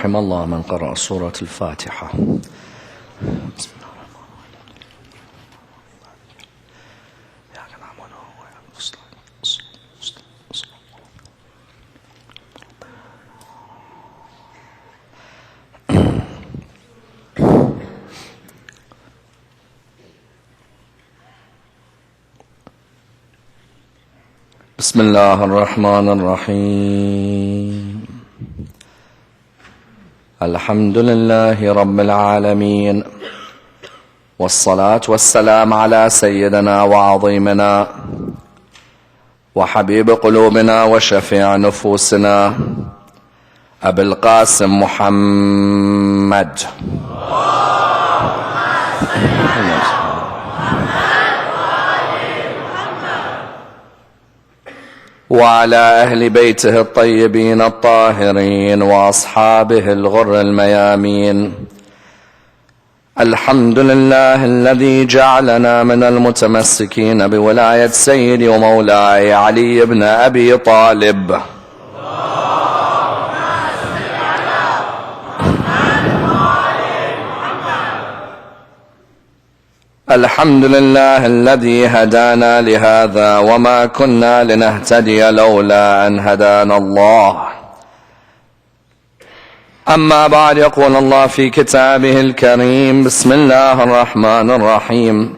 رحم الله من قرأ سورة الفاتحة. بسم الله الرحمن الرحيم. الحمد لله رب العالمين، والصلاة والسلام على سيدنا وعظيمنا وحبيب قلوبنا وشفيع نفوسنا أبي القاسم محمد وعلى أهل بيته الطيبين الطاهرين وأصحابه الغر الميامين. الحمد لله الذي جعلنا من المتمسكين بولاية سيدي ومولاي علي بن أبي طالب. الحمد لله الذي هدانا لهذا وما كنا لنهتدي لولا أن هدانا الله. أما بعد، يقول الله في كتابه الكريم: بسم الله الرحمن الرحيم.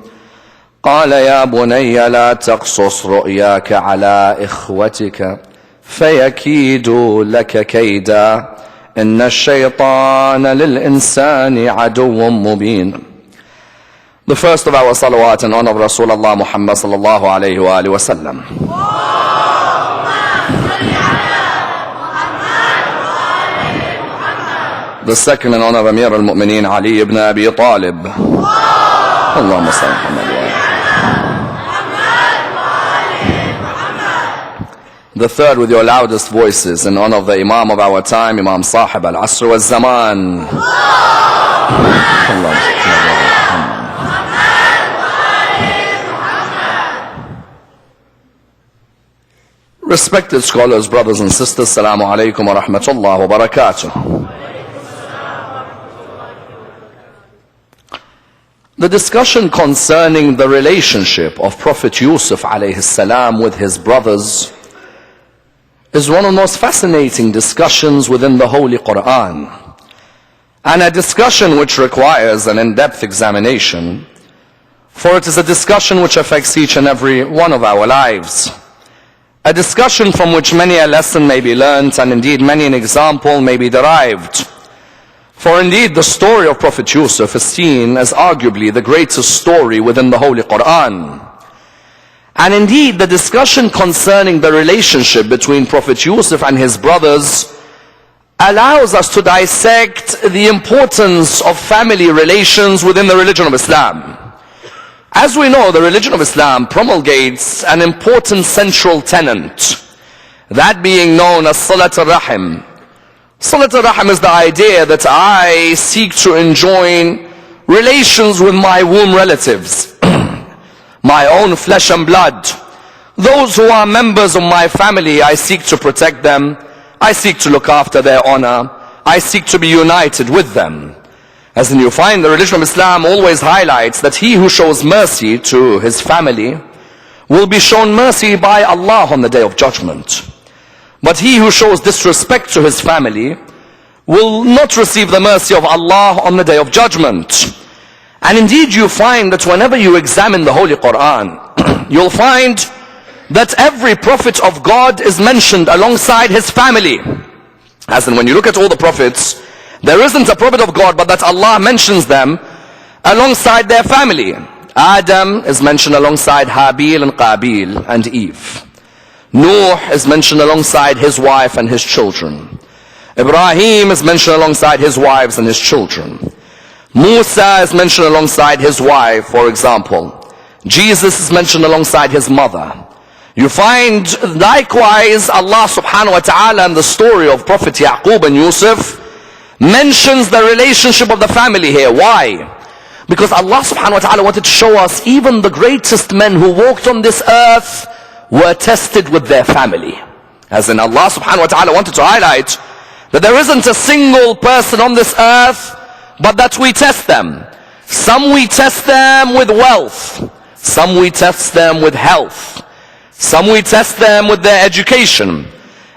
قال يا بني لا تقصص رؤياك على إخوتك فيكيدوا لك كيدا إن الشيطان للإنسان عدو مبين. The first of our salawat in honor of Rasulullah Muhammad sallallahu alayhi wa alihi wa sallam. The second in honor of Amir al-Mu'mineen Ali ibn Abi Talib. Allahumma salli Muhammad. The third with your loudest voices in honor of the Imam of our time, Imam Sahib al-Asr wal-Zaman. Respected scholars, brothers and sisters, Assalamu alaikum wa rahmatullah wa barakatuh. The discussion concerning the relationship of Prophet Yusuf alayhi salam with his brothers is one of the most fascinating discussions within the Holy Quran, and a discussion which requires an in-depth examination, for it is a discussion which affects each and every one of our lives. A discussion from which many a lesson may be learnt, and indeed many an example may be derived. For indeed the story of Prophet Yusuf is seen as arguably the greatest story within the Holy Quran. And indeed the discussion concerning the relationship between Prophet Yusuf and his brothers allows us to dissect the importance of family relations within the religion of Islam. As we know, the religion of Islam promulgates an important central tenet, that being known as Salat al-Rahim. Salat al-Rahim is the idea that I seek to enjoin relations with my womb relatives, my own flesh and blood. Those who are members of my family, I seek to protect them, I seek to look after their honor, I seek to be united with them. As in, you find the religion of Islam always highlights that he who shows mercy to his family will be shown mercy by Allah on the day of judgment. But he who shows disrespect to his family will not receive the mercy of Allah on the day of judgment. And indeed you find that whenever you examine the Holy Quran, you'll find that every prophet of God is mentioned alongside his family. As in, when you look at all the prophets, there isn't a prophet of God but that Allah mentions them alongside their family. Adam is mentioned alongside Habil and Qabil and Eve. Nuh is mentioned alongside his wife and his children. Ibrahim is mentioned alongside his wives and his children. Musa is mentioned alongside his wife, for example. Jesus is mentioned alongside his mother. You find likewise Allah subhanahu wa ta'ala in the story of Prophet Yaqub and Yusuf mentions the relationship of the family here. Why? Because Allah subhanahu wa ta'ala wanted to show us even the greatest men who walked on this earth were tested with their family. As in, Allah subhanahu wa ta'ala wanted to highlight that there isn't a single person on this earth, but that we test them. Some we test them with wealth, some we test them with health, some we test them with their education,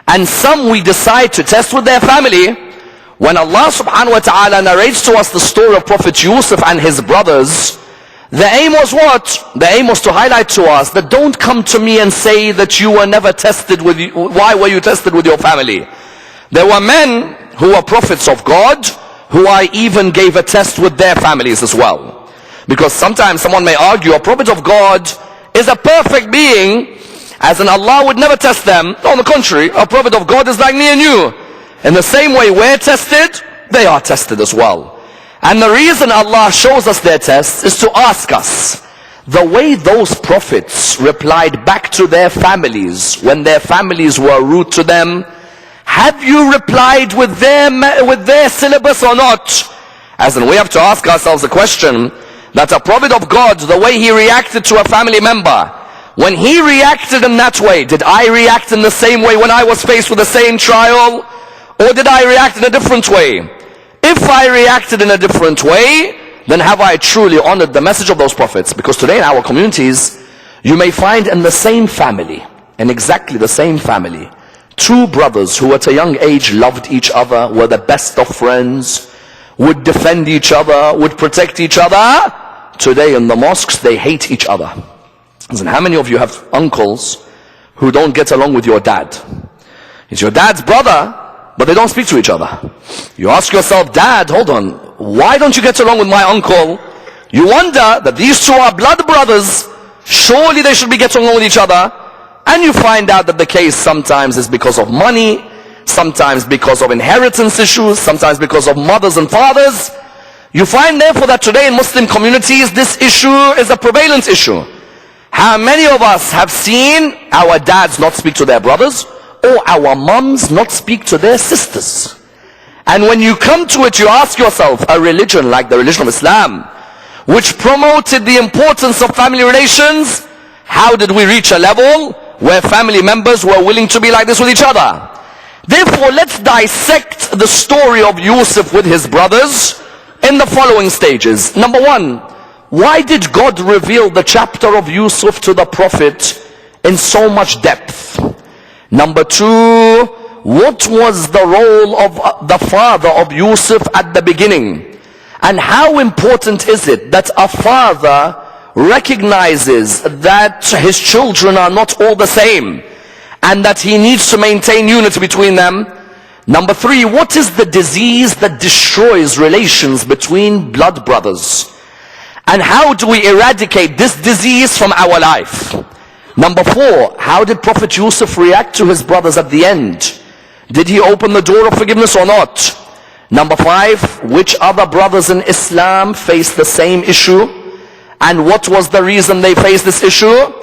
and some we decide to test with their family. When Allah subhanahu wa ta'ala narrates to us the story of Prophet Yusuf and his brothers, the aim was what? The aim was to highlight to us that don't come to me and say that you were never tested with, why were you tested with your family? There were men who were prophets of God, who I even gave a test with their families as well. Because sometimes someone may argue a prophet of God is a perfect being, as in Allah would never test them. On the contrary, a prophet of God is like me and you. In the same way we're tested, they are tested as well. And the reason Allah shows us their tests is to ask us, the way those prophets replied back to their families when their families were rude to them, have you replied with their syllabus or not? As in, we have to ask ourselves the question that a prophet of God, the way he reacted to a family member, when he reacted in that way, did I react in the same way when I was faced with the same trial? Or did I react in a different way? If I reacted in a different way, then have I truly honored the message of those prophets? Because today in our communities, you may find in the same family, in exactly the same family, two brothers who at a young age loved each other, were the best of friends, would defend each other, would protect each other. Today in the mosques, they hate each other. And how many of you have uncles who don't get along with your dad? He's your dad's brother, but they don't speak to each other. You ask yourself, Dad, hold on, why don't you get along with my uncle? You wonder that these two are blood brothers, surely they should be getting along with each other. And you find out that the case sometimes is because of money, sometimes because of inheritance issues, sometimes because of mothers and fathers. You find therefore that today in Muslim communities, this issue is a prevalent issue. How many of us have seen our dads not speak to their brothers, or our mums not speak to their sisters? And when you come to it, you ask yourself, a religion like the religion of Islam, which promoted the importance of family relations, how did we reach a level where family members were willing to be like this with each other? Therefore, let's dissect the story of Yusuf with his brothers in the following stages. Number one, why did God reveal the chapter of Yusuf to the Prophet in so much depth? Number two, what was the role of the father of Yusuf at the beginning? And how important is it that a father recognizes that his children are not all the same and that he needs to maintain unity between them? Number three, what is the disease that destroys relations between blood brothers? And how do we eradicate this disease from our life? Number four, how did Prophet Yusuf react to his brothers at the end? Did he open the door of forgiveness or not? Number five, which other brothers in Islam faced the same issue? And what was the reason they faced this issue?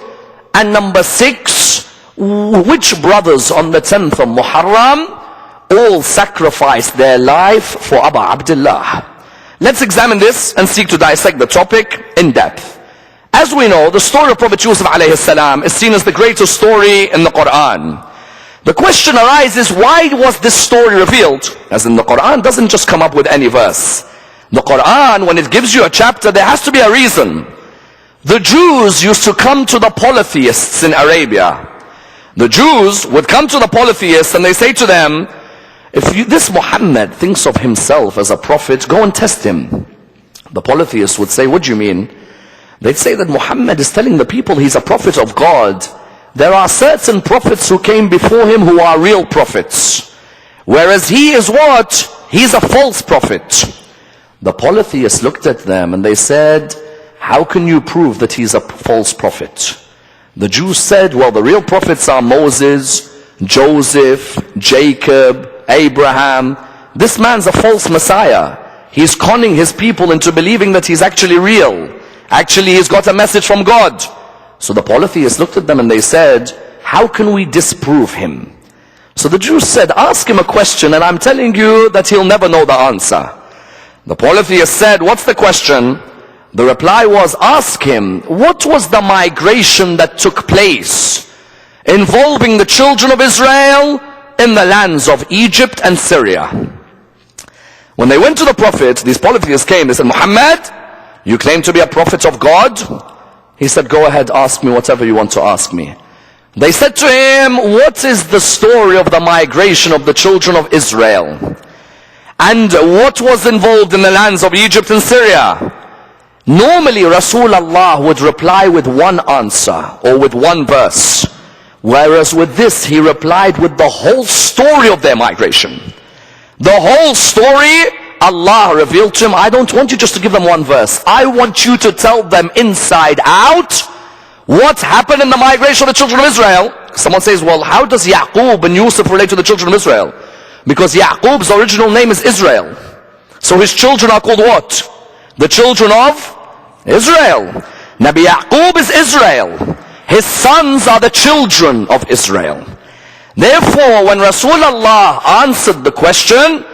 And number six, which brothers on the 10th of Muharram all sacrificed their life for Abu Abdullah? Let's examine this and seek to dissect the topic in depth. As we know, the story of Prophet Yusuf alayhi salam is seen as the greatest story in the Quran. The question arises, why was this story revealed? As in, the Quran doesn't just come up with any verse. The Quran, when it gives you a chapter, there has to be a reason. The Jews used to come to the polytheists in Arabia. The Jews would come to the polytheists and they say to them, if this Muhammad thinks of himself as a prophet, go and test him. The polytheists would say, what do you mean? They'd say that Muhammad is telling the people he's a prophet of God. There are certain prophets who came before him who are real prophets. Whereas he is what? He's a false prophet. The polytheists looked at them and they said, how can you prove that he's a false prophet? The Jews said, well, the real prophets are Moses, Joseph, Jacob, Abraham. This man's a false Messiah. He's conning his people into believing that he's actually real. Actually, he's got a message from God. So the polytheists looked at them and they said, how can we disprove him? So the Jews said, ask him a question and I'm telling you that he'll never know the answer. The polytheists said, what's the question? The reply was, ask him, what was the migration that took place involving the children of Israel in the lands of Egypt and Syria. When they went to the Prophet, these polytheists came, they said, Muhammad, you claim to be a prophet of God? He said, go ahead, ask me whatever you want to ask me. They said to him, what is the story of the migration of the children of Israel? And what was involved in the lands of Egypt and Syria? Normally Rasulullah would reply with one answer or with one verse. Whereas with this, he replied with the whole story of their migration. The whole story, Allah revealed to him, I don't want you just to give them one verse. I want you to tell them inside out what happened in the migration of the children of Israel. Someone says, well, how does Yaqub and Yusuf relate to the children of Israel? Because Yaqub's original name is Israel. So his children are called what? The children of Israel. Nabi Yaqub is Israel. His sons are the children of Israel. Therefore, when Rasulullah answered the question,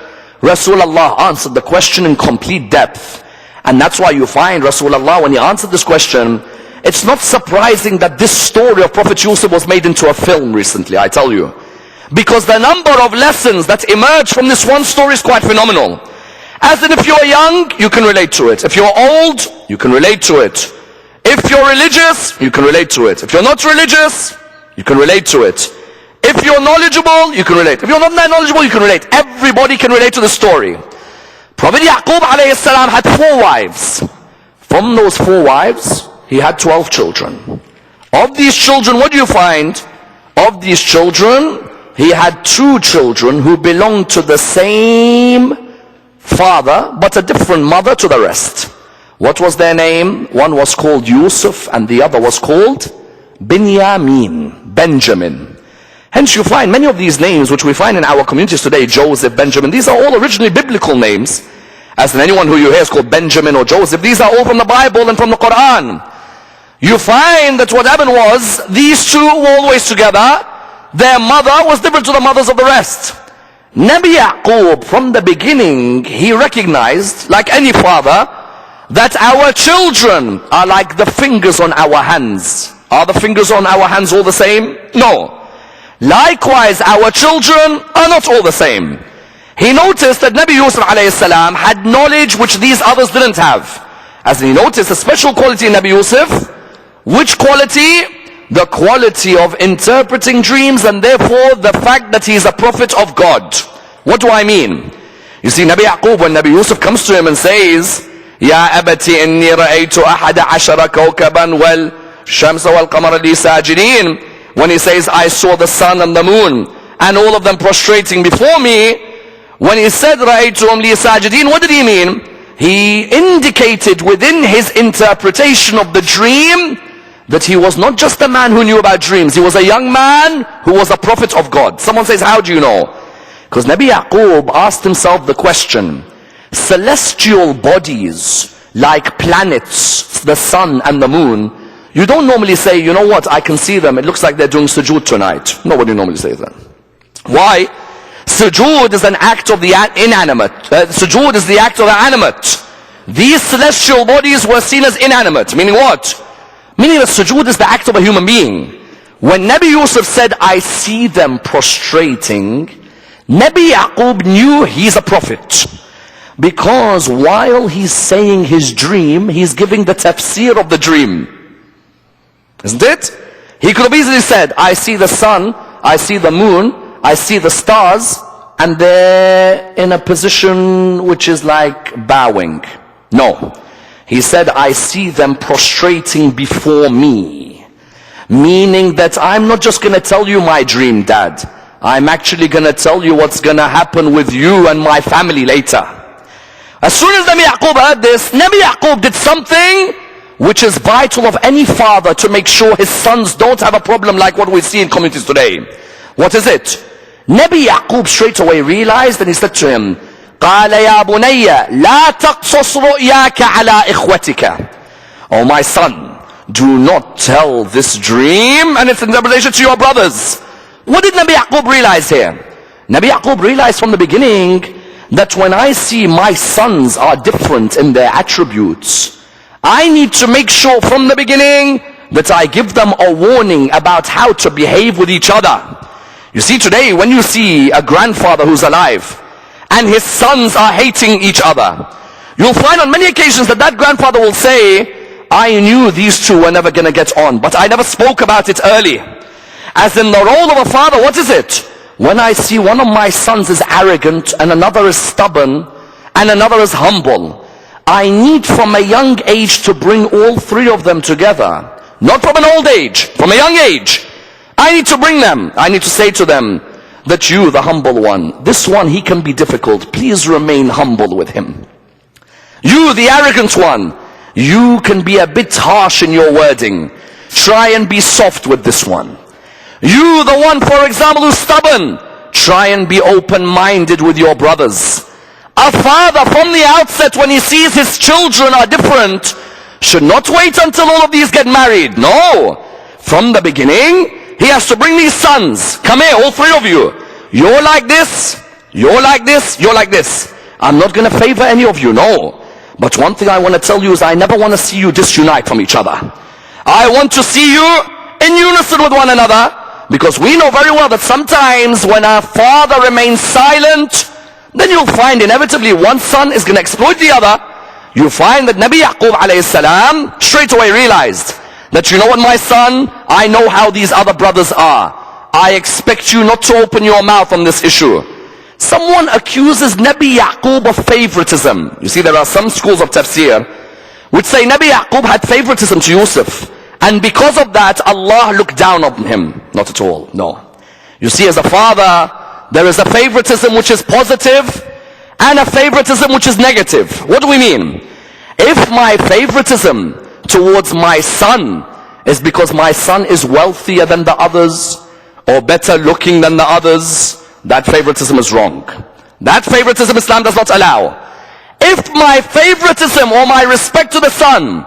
Rasulullah answered the question in complete depth. And that's why you find Rasulullah, when he answered this question, it's not surprising that this story of Prophet Yusuf was made into a film recently, I tell you. Because the number of lessons that emerge from this one story is quite phenomenal. As in, if you're young, you can relate to it. If you're old, you can relate to it. If you're religious, you can relate to it. If you're not religious, you can relate to it. If you're knowledgeable, you can relate. If you're not that knowledgeable, you can relate. Everybody can relate to the story. Prophet Yaqub alayhi salam had 4 wives. From those 4 wives, he had 12 children. Of these children, what do you find? Of these children, he had 2 children who belonged to the same father, but a different mother to the rest. What was their name? One was called Yusuf and the other was called Benjamin. Hence you find many of these names which we find in our communities today, Joseph, Benjamin, these are all originally biblical names. As in anyone who you hear is called Benjamin or Joseph, these are all from the Bible and from the Quran. You find that what happened was, these 2 were always together. Their mother was different to the mothers of the rest. Nabi Yaqub, from the beginning, he recognized, like any father, that our children are like the fingers on our hands. Are the fingers on our hands all the same? No. Likewise, our children are not all the same. He noticed that Nabi Yusuf alayhi salam had knowledge which these others didn't have. As he noticed a special quality in Nabi Yusuf. Which quality? The quality of interpreting dreams, and therefore the fact that he is a prophet of God. What do I mean? You see, Nabi Yaqub, when Nabi Yusuf comes to him and says, Ya abati inni ra'aytu ahada ashara kawkaban wal shamsa wal qamara li sajidin. When he says, I saw the sun and the moon and all of them prostrating before me. When he said ra'aytuhum li sajidin, what did he mean? He indicated within his interpretation of the dream that he was not just a man who knew about dreams. He was a young man who was a prophet of God. Someone says, how do you know? Because Nabi Yaqub asked himself the question, celestial bodies like planets, the sun and the moon, you don't normally say, you know what, I can see them, it looks like they're doing sujood tonight. Nobody normally says that. Why? Sujood is an act of the inanimate. Sujood is the act of the animate. These celestial bodies were seen as inanimate. Meaning what? Meaning that sujood is the act of a human being. When Nabi Yusuf said, I see them prostrating, Nabi Yaqub knew he's a prophet. Because while he's saying his dream, he's giving the tafsir of the dream. Isn't it? He could have easily said, I see the sun, I see the moon, I see the stars, and they're in a position which is like bowing. No. He said, I see them prostrating before me. Meaning that I'm not just going to tell you my dream, Dad. I'm actually going to tell you what's going to happen with you and my family later. As soon as Nabi Yaqub heard this, Nabi Yaqub did something which is vital of any father to make sure his sons don't have a problem like what we see in communities today. What is it? Nabi Yaqub straight away realized, and he said to him, قال يا بني لا تقصص رؤياك على إخوتك. Oh my son, do not tell this dream and its interpretation to your brothers. What did Nabi Yaqub realize here? Nabi Yaqub realized from the beginning that when I see my sons are different in their attributes, I need to make sure from the beginning that I give them a warning about how to behave with each other. You see, today when you see a grandfather who's alive and his sons are hating each other, you'll find on many occasions that that grandfather will say, I knew these two were never going to get on, but I never spoke about it early. As in the role of a father, what is it? When I see one of my sons is arrogant and another is stubborn and another is humble, I need from a young age to bring all three of them together. Not from an old age, from a young age. I need to bring them. I need to say to them that you, the humble one, this one, he can be difficult. Please remain humble with him. You, the arrogant one, you can be a bit harsh in your wording. Try and be soft with this one. You, the one, for example, who's stubborn, try and be open-minded with your brothers. A father from the outset, when he sees his children are different, should not wait until all of these get married. No. From the beginning, he has to bring these sons. Come here, all three of you. You're like this, you're like this, you're like this. I'm not going to favor any of you, no. But one thing I want to tell you is I never want to see you disunite from each other. I want to see you in unison with one another. Because we know very well that sometimes when a father remains silent, then you'll find inevitably one son is going to exploit the other. You find that Nabi Yaqub alayhi salam straight away realized that, you know what, my son, I know how these other brothers are. I expect you not to open your mouth on this issue. Someone accuses Nabi Yaqub of favoritism. You see, there are some schools of tafsir which say Nabi Yaqub had favoritism to Yusuf, and because of that Allah looked down on him. Not at all, no. You see, as a father, there is a favoritism which is positive and a favoritism which is negative. What do we mean? If my favoritism towards my son is because my son is wealthier than the others or better looking than the others, that favoritism is wrong. That favoritism Islam does not allow. If my favoritism or my respect to the son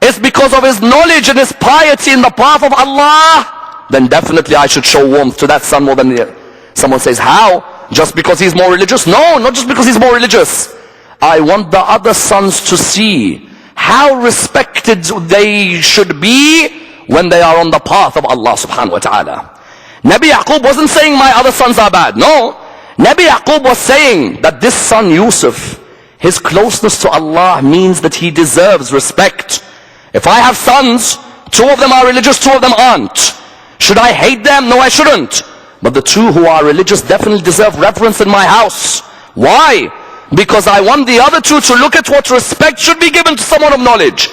is because of his knowledge and his piety in the path of Allah, then definitely I should show warmth to that son more than the other. Someone says, how? Just because he's more religious? No, not just because he's more religious. I want the other sons to see how respected they should be when they are on the path of Allah subhanahu wa ta'ala. Nabi Yaqub wasn't saying my other sons are bad. No. Nabi Yaqub was saying that this son Yusuf, his closeness to Allah means that he deserves respect. If I have sons, two of them are religious, two of them aren't. Should I hate them? No, I shouldn't. But the two who are religious definitely deserve reverence in my house. Why? Because I want the other two to look at what respect should be given to someone of knowledge.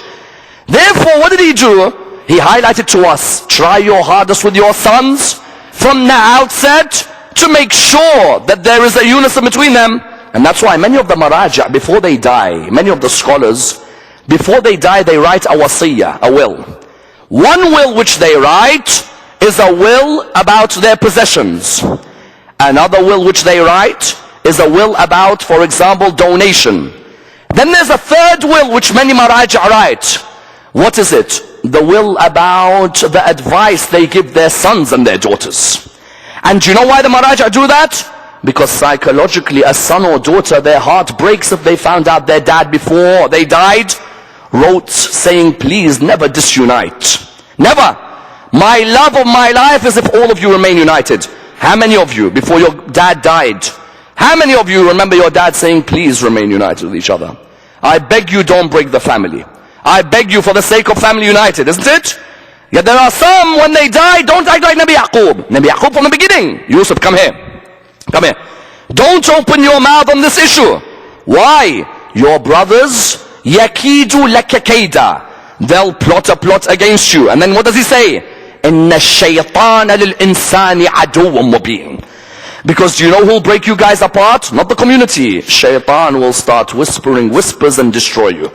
Therefore, what did he do? He highlighted to us, try your hardest with your sons from the outset to make sure that there is a unison between them. And that's why many of the maraja, before they die, many of the scholars, before they die, they write a wasiyah, a will. One will which they write is a will about their possessions. Another will which they write is a will about, for example, donation. Then there's a third will which many maraja write. What is it? The will about the advice they give their sons and their daughters. And do you know why the maraja do that? Because psychologically, a son or daughter, their heart breaks if they found out their dad before they died wrote saying, please never disunite. Never. My love of my life is if all of you remain united. How many of you, before your dad died, how many of you remember your dad saying, please remain united with each other? I beg you, don't break the family. I beg you, for the sake of family united, isn't it? Yet there are some, when they die, don't act like Nabi Yaqub. Nabi Yaqub from the beginning. Yusuf, come here. Come here. Don't open your mouth on this issue. Why? Your brothers, yakidu laka kaida. They'll plot a plot against you. And then what does he say? Inna shaytana lil insani aduwwun mubin. Because do you know who will break you guys apart? Not the community. Shaitan will start whispering whispers and destroy you.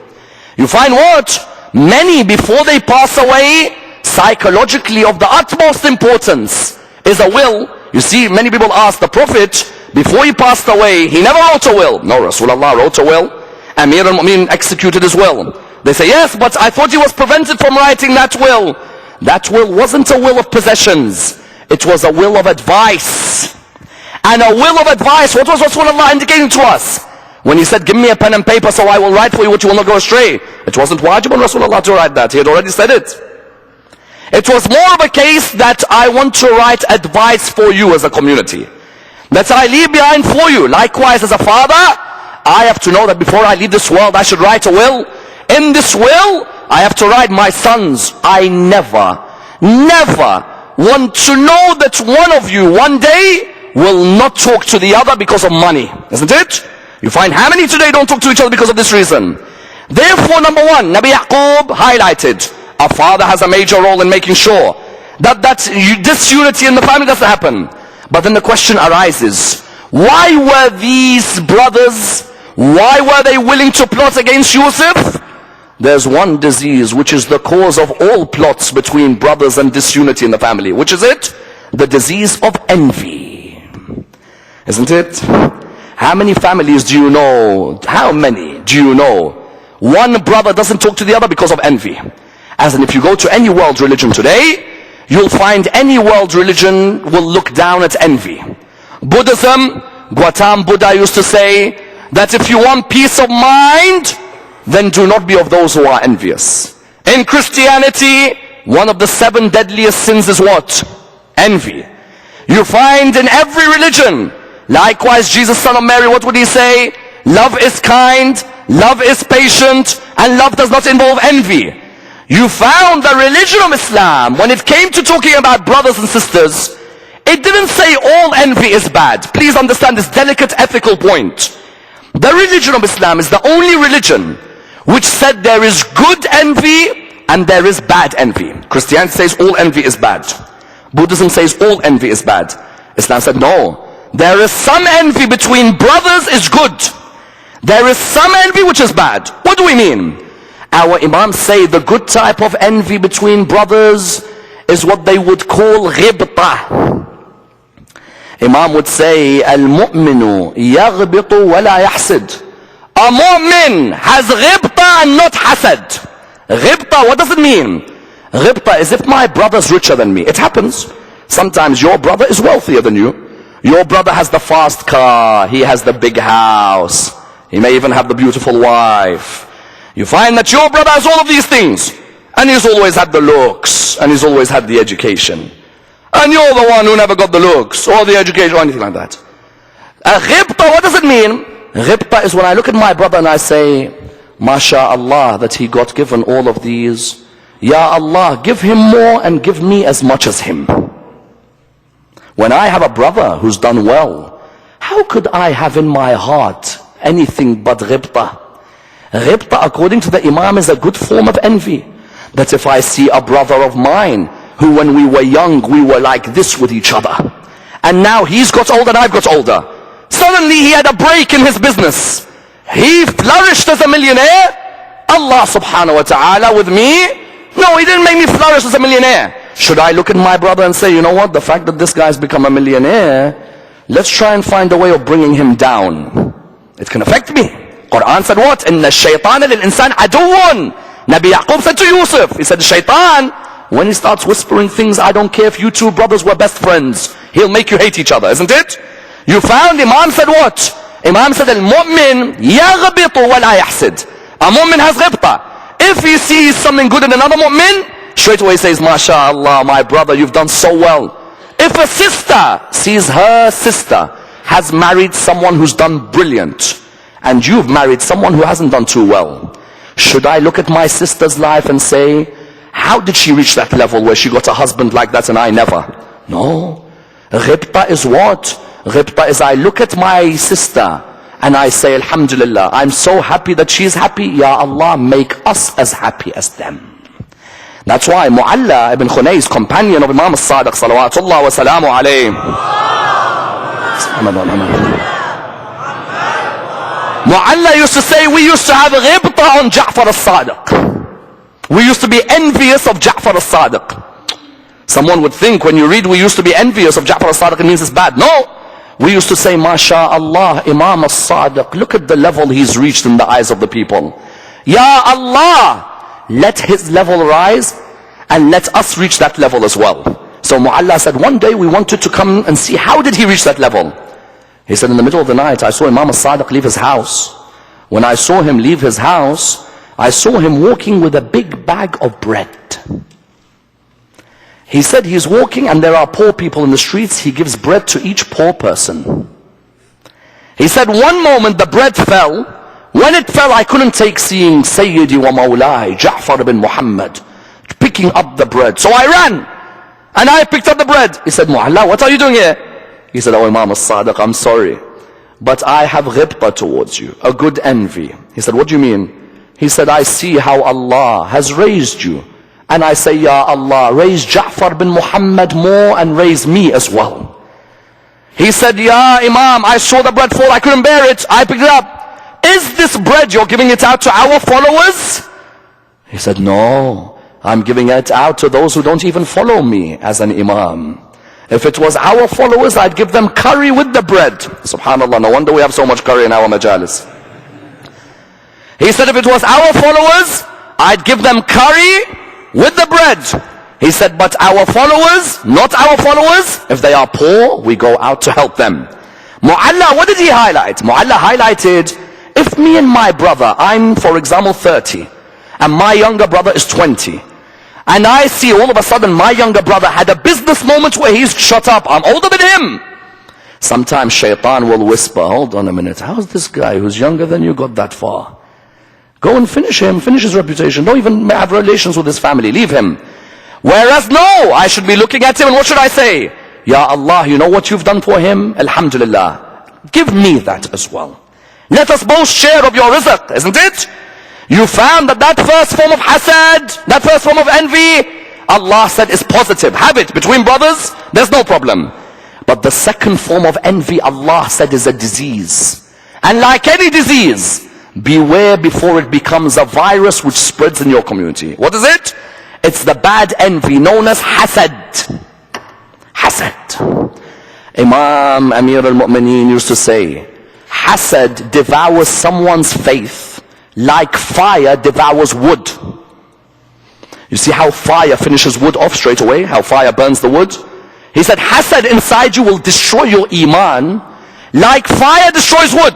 You find what? Many, before they pass away, psychologically of the utmost importance is a will. You see, many people ask the Prophet, before he passed away, he never wrote a will. No, Rasulullah wrote a will. Amir al-Mu'min executed his will. They say, yes, but I thought he was prevented from writing that will. That will wasn't a will of possessions. It was a will of advice. And a will of advice, what was Rasulullah indicating to us? When he said, give me a pen and paper so I will write for you what you will not go astray. It wasn't wajib on Rasulullah to write that. He had already said it. It was more of a case that I want to write advice for you as a community, that I leave behind for you. Likewise, as a father, I have to know that before I leave this world, I should write a will. In this will, I have to write, my sons, I never want to know that one of you one day will not talk to the other because of money. Isn't it? You find how many today don't talk to each other because of this reason? Therefore, number one, Nabi Yaqub highlighted, a father has a major role in making sure that disunity in the family doesn't happen. But then the question arises, why were these brothers, why were they willing to plot against Yusuf? There's one disease which is the cause of all plots between brothers and disunity in the family. Which is it? The disease of envy. Isn't it? How many families do you know? How many do you know? One brother doesn't talk to the other because of envy. As in, if you go to any world religion today, you'll find any world religion will look down at envy. Buddhism, Gautam Buddha used to say that if you want peace of mind, then do not be of those who are envious. In Christianity, one of the 7 deadliest sins is what? Envy. You find in every religion, likewise Jesus, son of Mary, what would he say? Love is kind, love is patient, and love does not involve envy. You found the religion of Islam, when it came to talking about brothers and sisters, it didn't say all envy is bad. Please understand this delicate ethical point. The religion of Islam is the only religion which said there is good envy and there is bad envy. Christianity says all envy is bad. Buddhism says all envy is bad. Islam said no. There is some envy between brothers is good. There is some envy which is bad. What do we mean? Our Imams say the good type of envy between brothers is what they would call ghibta. Imam would say, Al-mu'minu yaghbitu wa la yahsid. A mu'min has ghibta and not hasad. Ghibta, what does it mean? Ghibta is if my brother's richer than me. It happens. Sometimes your brother is wealthier than you. Your brother has the fast car. He has the big house. He may even have the beautiful wife. You find that your brother has all of these things. And he's always had the looks. And he's always had the education. And you're the one who never got the looks or the education or anything like that. Ghibta, what does it mean? Ghibta is when I look at my brother and I say, MashaAllah, that he got given all of these. Ya Allah, give him more and give me as much as him. When I have a brother who's done well, how could I have in my heart anything but ghibta? Ghibta, according to the Imam, is a good form of envy. That if I see a brother of mine, who when we were young, we were like this with each other. And now he's got older and I've got older. Suddenly he had a break in his business. He flourished as a millionaire. Allah subhanahu wa ta'ala with me? No, he didn't make me flourish as a millionaire. Should I look at my brother and say, you know what, the fact that this guy's become a millionaire, let's try and find a way of bringing him down. It can affect me. Quran said what? إِنَّ الشَّيْطَانَ لِلْإِنسَانِ عَدُوٌ. Nabi Yaqub said to Yusuf, he said, the shaitan, when he starts whispering things, I don't care if you two brothers were best friends, he'll make you hate each other, isn't it? You found Imam said what? Imam said, Al-mu'min yaghbitu wa la yahsid. A mu'min has ghibta. If he sees something good in another mu'min, straight away says, MashaAllah, my brother, you've done so well. If a sister sees her sister has married someone who's done brilliant, and you've married someone who hasn't done too well, should I look at my sister's life and say, how did she reach that level where she got a husband like that and I never? No. Ghibta is what? Ghibta is I look at my sister and I say, Alhamdulillah, I'm so happy that she's happy. Ya Allah, make us as happy as them. That's why Mu'alla ibn Khunay's companion of Imam al-Sadiq, salawatullah wa salamu alayhi. Mu'alla used to say, we used to have ghibta on Jaffar al-Sadiq. We used to be envious of Jaffar al-Sadiq. Someone would think when you read we used to be envious of Jaffar al-Sadiq, it means it's bad. No. We used to say, MashaAllah, Imam al-Sadiq, look at the level he's reached in the eyes of the people. Ya Allah, let his level rise and let us reach that level as well. So Mu'alla said, one day we wanted to come and see how did he reach that level. He said, in the middle of the night, I saw Imam al-Sadiq leave his house. When I saw him leave his house, I saw him walking with a big bag of bread. He said he's walking and there are poor people in the streets. He gives bread to each poor person. He said one moment the bread fell. When it fell, I couldn't take seeing Sayyidi wa Mawlai, Jaffari bin Muhammad, picking up the bread. So I ran and I picked up the bread. He said, Mu'alla, what are you doing here? He said, oh Imam al-Sadiq, I'm sorry, but I have ghibta towards you, a good envy. He said, what do you mean? He said, I see how Allah has raised you. And I say, Ya Allah, raise Ja'far bin Muhammad more and raise me as well. He said, Ya Imam, I saw the bread fall, I couldn't bear it, I picked it up. Is this bread you're giving it out to our followers? He said, no, I'm giving it out to those who don't even follow me as an Imam. If it was our followers, I'd give them curry with the bread. Subhanallah, no wonder we have so much curry in our majalis. He said, if it was our followers, I'd give them curry with the bread. He said, but our followers, not our followers, if they are poor, we go out to help them. Mu'alla, what did he highlight? Mu'alla highlighted, if me and my brother, I'm for example 30, and my younger brother is 20, and I see all of a sudden my younger brother had a business moment where he's shut up, I'm older than him. Sometimes shaitan will whisper, hold on a minute, how's this guy who's younger than you got that far? Go and finish him, finish his reputation, don't even have relations with his family, leave him. Whereas no, I should be looking at him and what should I say? Ya Allah, you know what you've done for him? Alhamdulillah, give me that as well. Let us both share of your rizq, isn't it? You found that first form of hasad, that first form of envy, Allah said is positive. Have it between brothers, there's no problem. But the second form of envy, Allah said, is a disease. And like any disease, beware before it becomes a virus which spreads in your community. What is it? It's the bad envy known as hasad. Hasad. Imam Amir al-Mu'mineen used to say, hasad devours someone's faith like fire devours wood. You see how fire finishes wood off straight away? How fire burns the wood? He said, hasad inside you will destroy your iman like fire destroys wood.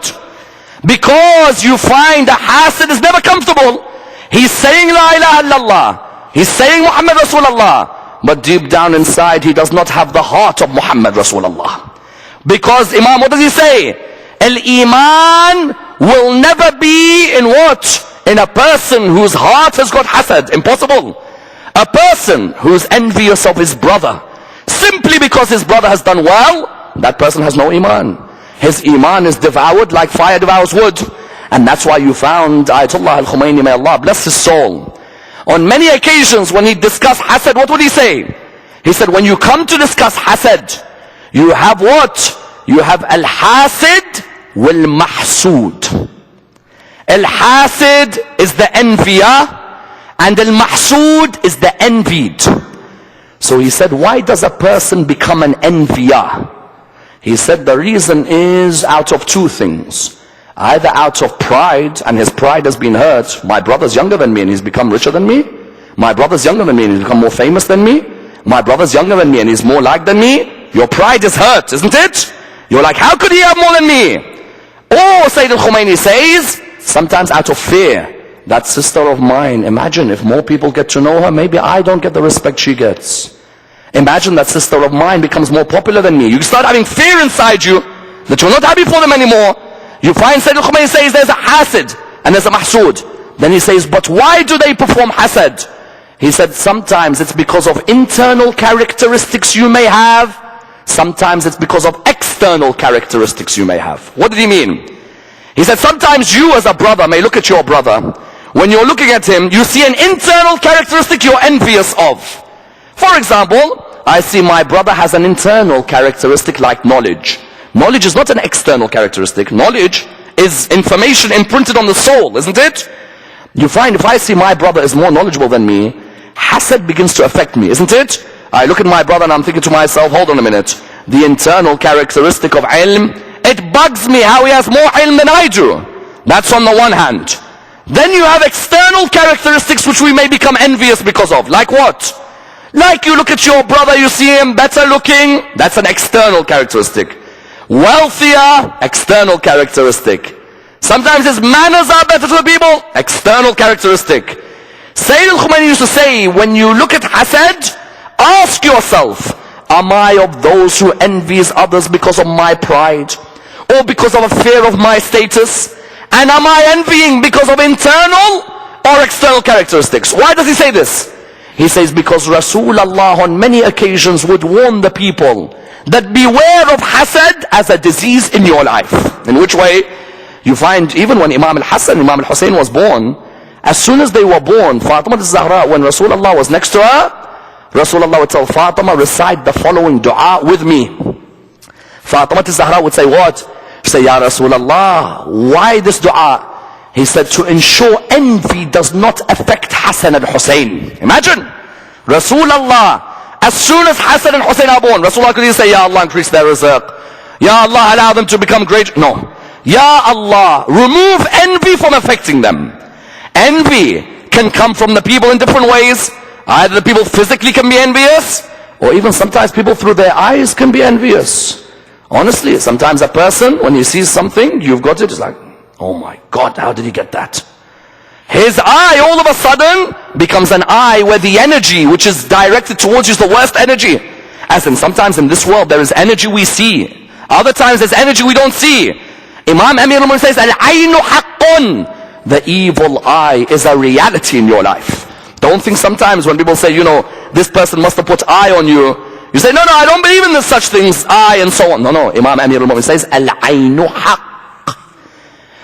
Because you find a hasad is never comfortable. He's saying La ilaha illallah. He's saying Muhammad Rasulullah. But deep down inside he does not have the heart of Muhammad Rasulullah. Because Imam, what does he say? Al-Iman will never be in what? In a person whose heart has got hasad. Impossible. A person who's envious of his brother simply because his brother has done well, that person has no Iman. His Iman is devoured like fire devours wood. And that's why you found Ayatollah al-Khomeini, may Allah bless his soul, on many occasions when he discussed hasad, what would he say? He said, when you come to discuss hasad, you have what? You have al-hasid wal-mahsud. Al-hasid is the envier and al-mahsud is the envied. So he said, why does a person become an envier? He said the reason is out of two things. Either out of pride, and his pride has been hurt. My brother's younger than me and he's become richer than me. My brother's younger than me and he's become more famous than me. My brother's younger than me and he's more liked than me. Your pride is hurt, isn't it? You're like, how could he have more than me? Or Sayyid al-Khomeini says, sometimes out of fear. That sister of mine, imagine if more people get to know her, maybe I don't get the respect she gets. Imagine that sister of mine becomes more popular than me. You start having fear inside you that you're not happy for them anymore. You find Sayyid al-Khomeini says there's a hasad and there's a mahsud. Then he says, but why do they perform hasad? He said sometimes it's because of internal characteristics you may have. Sometimes it's because of external characteristics you may have. What did he mean? He said sometimes you as a brother may look at your brother. When you're looking at him, you see an internal characteristic you're envious of. For example, I see my brother has an internal characteristic like knowledge. Knowledge is not an external characteristic. Knowledge is information imprinted on the soul, isn't it? You find if I see my brother is more knowledgeable than me, hasad begins to affect me, isn't it? I look at my brother and I'm thinking to myself, hold on a minute. The internal characteristic of ilm, it bugs me how he has more ilm than I do. That's on the one hand. Then you have external characteristics which we may become envious because of. Like what? Like you look at your brother, you see him better looking, that's an external characteristic. Wealthier, external characteristic. Sometimes his manners are better to the people, external characteristic. Sayyid al-Khomeini used to say, when you look at hasad, Ask yourself, am I of those who envies others because of my pride or because of a fear of my status? And am I envying because of internal or external characteristics? Why does he say this? He says because Rasulullah on many occasions would warn the people that beware of hasad as a disease in your life. In which way? You find even when Imam al-Hassan, Imam al-Hussein was born, as soon as they were born, Fatima al-Zahra, when Rasulullah was next to her, Rasulullah would tell Fatima, recite the following dua with me. Fatima al-Zahra would say what? Say, Ya Rasulullah, why this dua? He said, to ensure envy does not affect Hassan and Hussein. Imagine, Rasulullah, as soon as Hassan and Hussein are born, Rasulullah could say, Ya Allah, increase their rizq. Ya Allah, allow them to become great. No. Ya Allah, remove envy from affecting them. Envy can come from the people in different ways. Either the people physically can be envious, or even sometimes people through their eyes can be envious. Honestly, sometimes a person, when he sees something, you've got it, it's like, oh my God, how did he get that? His eye all of a sudden becomes an eye where the energy which is directed towards you is the worst energy. As in sometimes in this world there is energy we see. Other times there's energy we don't see. Imam Amir al-Mu'minin says, Al-aynu haqqun. The evil eye is a reality in your life. Don't think sometimes when people say, you know, this person must have put eye on you, you say, no, I don't believe in this such things, eye and so on. No, Imam Amir al-Mu'minin says, Al-aynu haqq.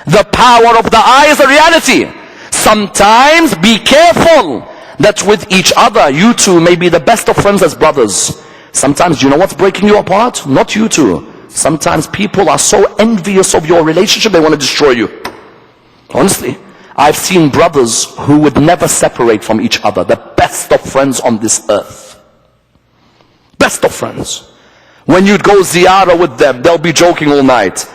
The power of the eye is a reality. Sometimes be careful that with each other, you two may be the best of friends as brothers. Sometimes, do you know what's breaking you apart? Not you two. Sometimes people are so envious of your relationship, they want to destroy you. Honestly, I've seen brothers who would never separate from each other, the best of friends on this earth. Best of friends. When you'd go ziyarah with them, they'll be joking all night.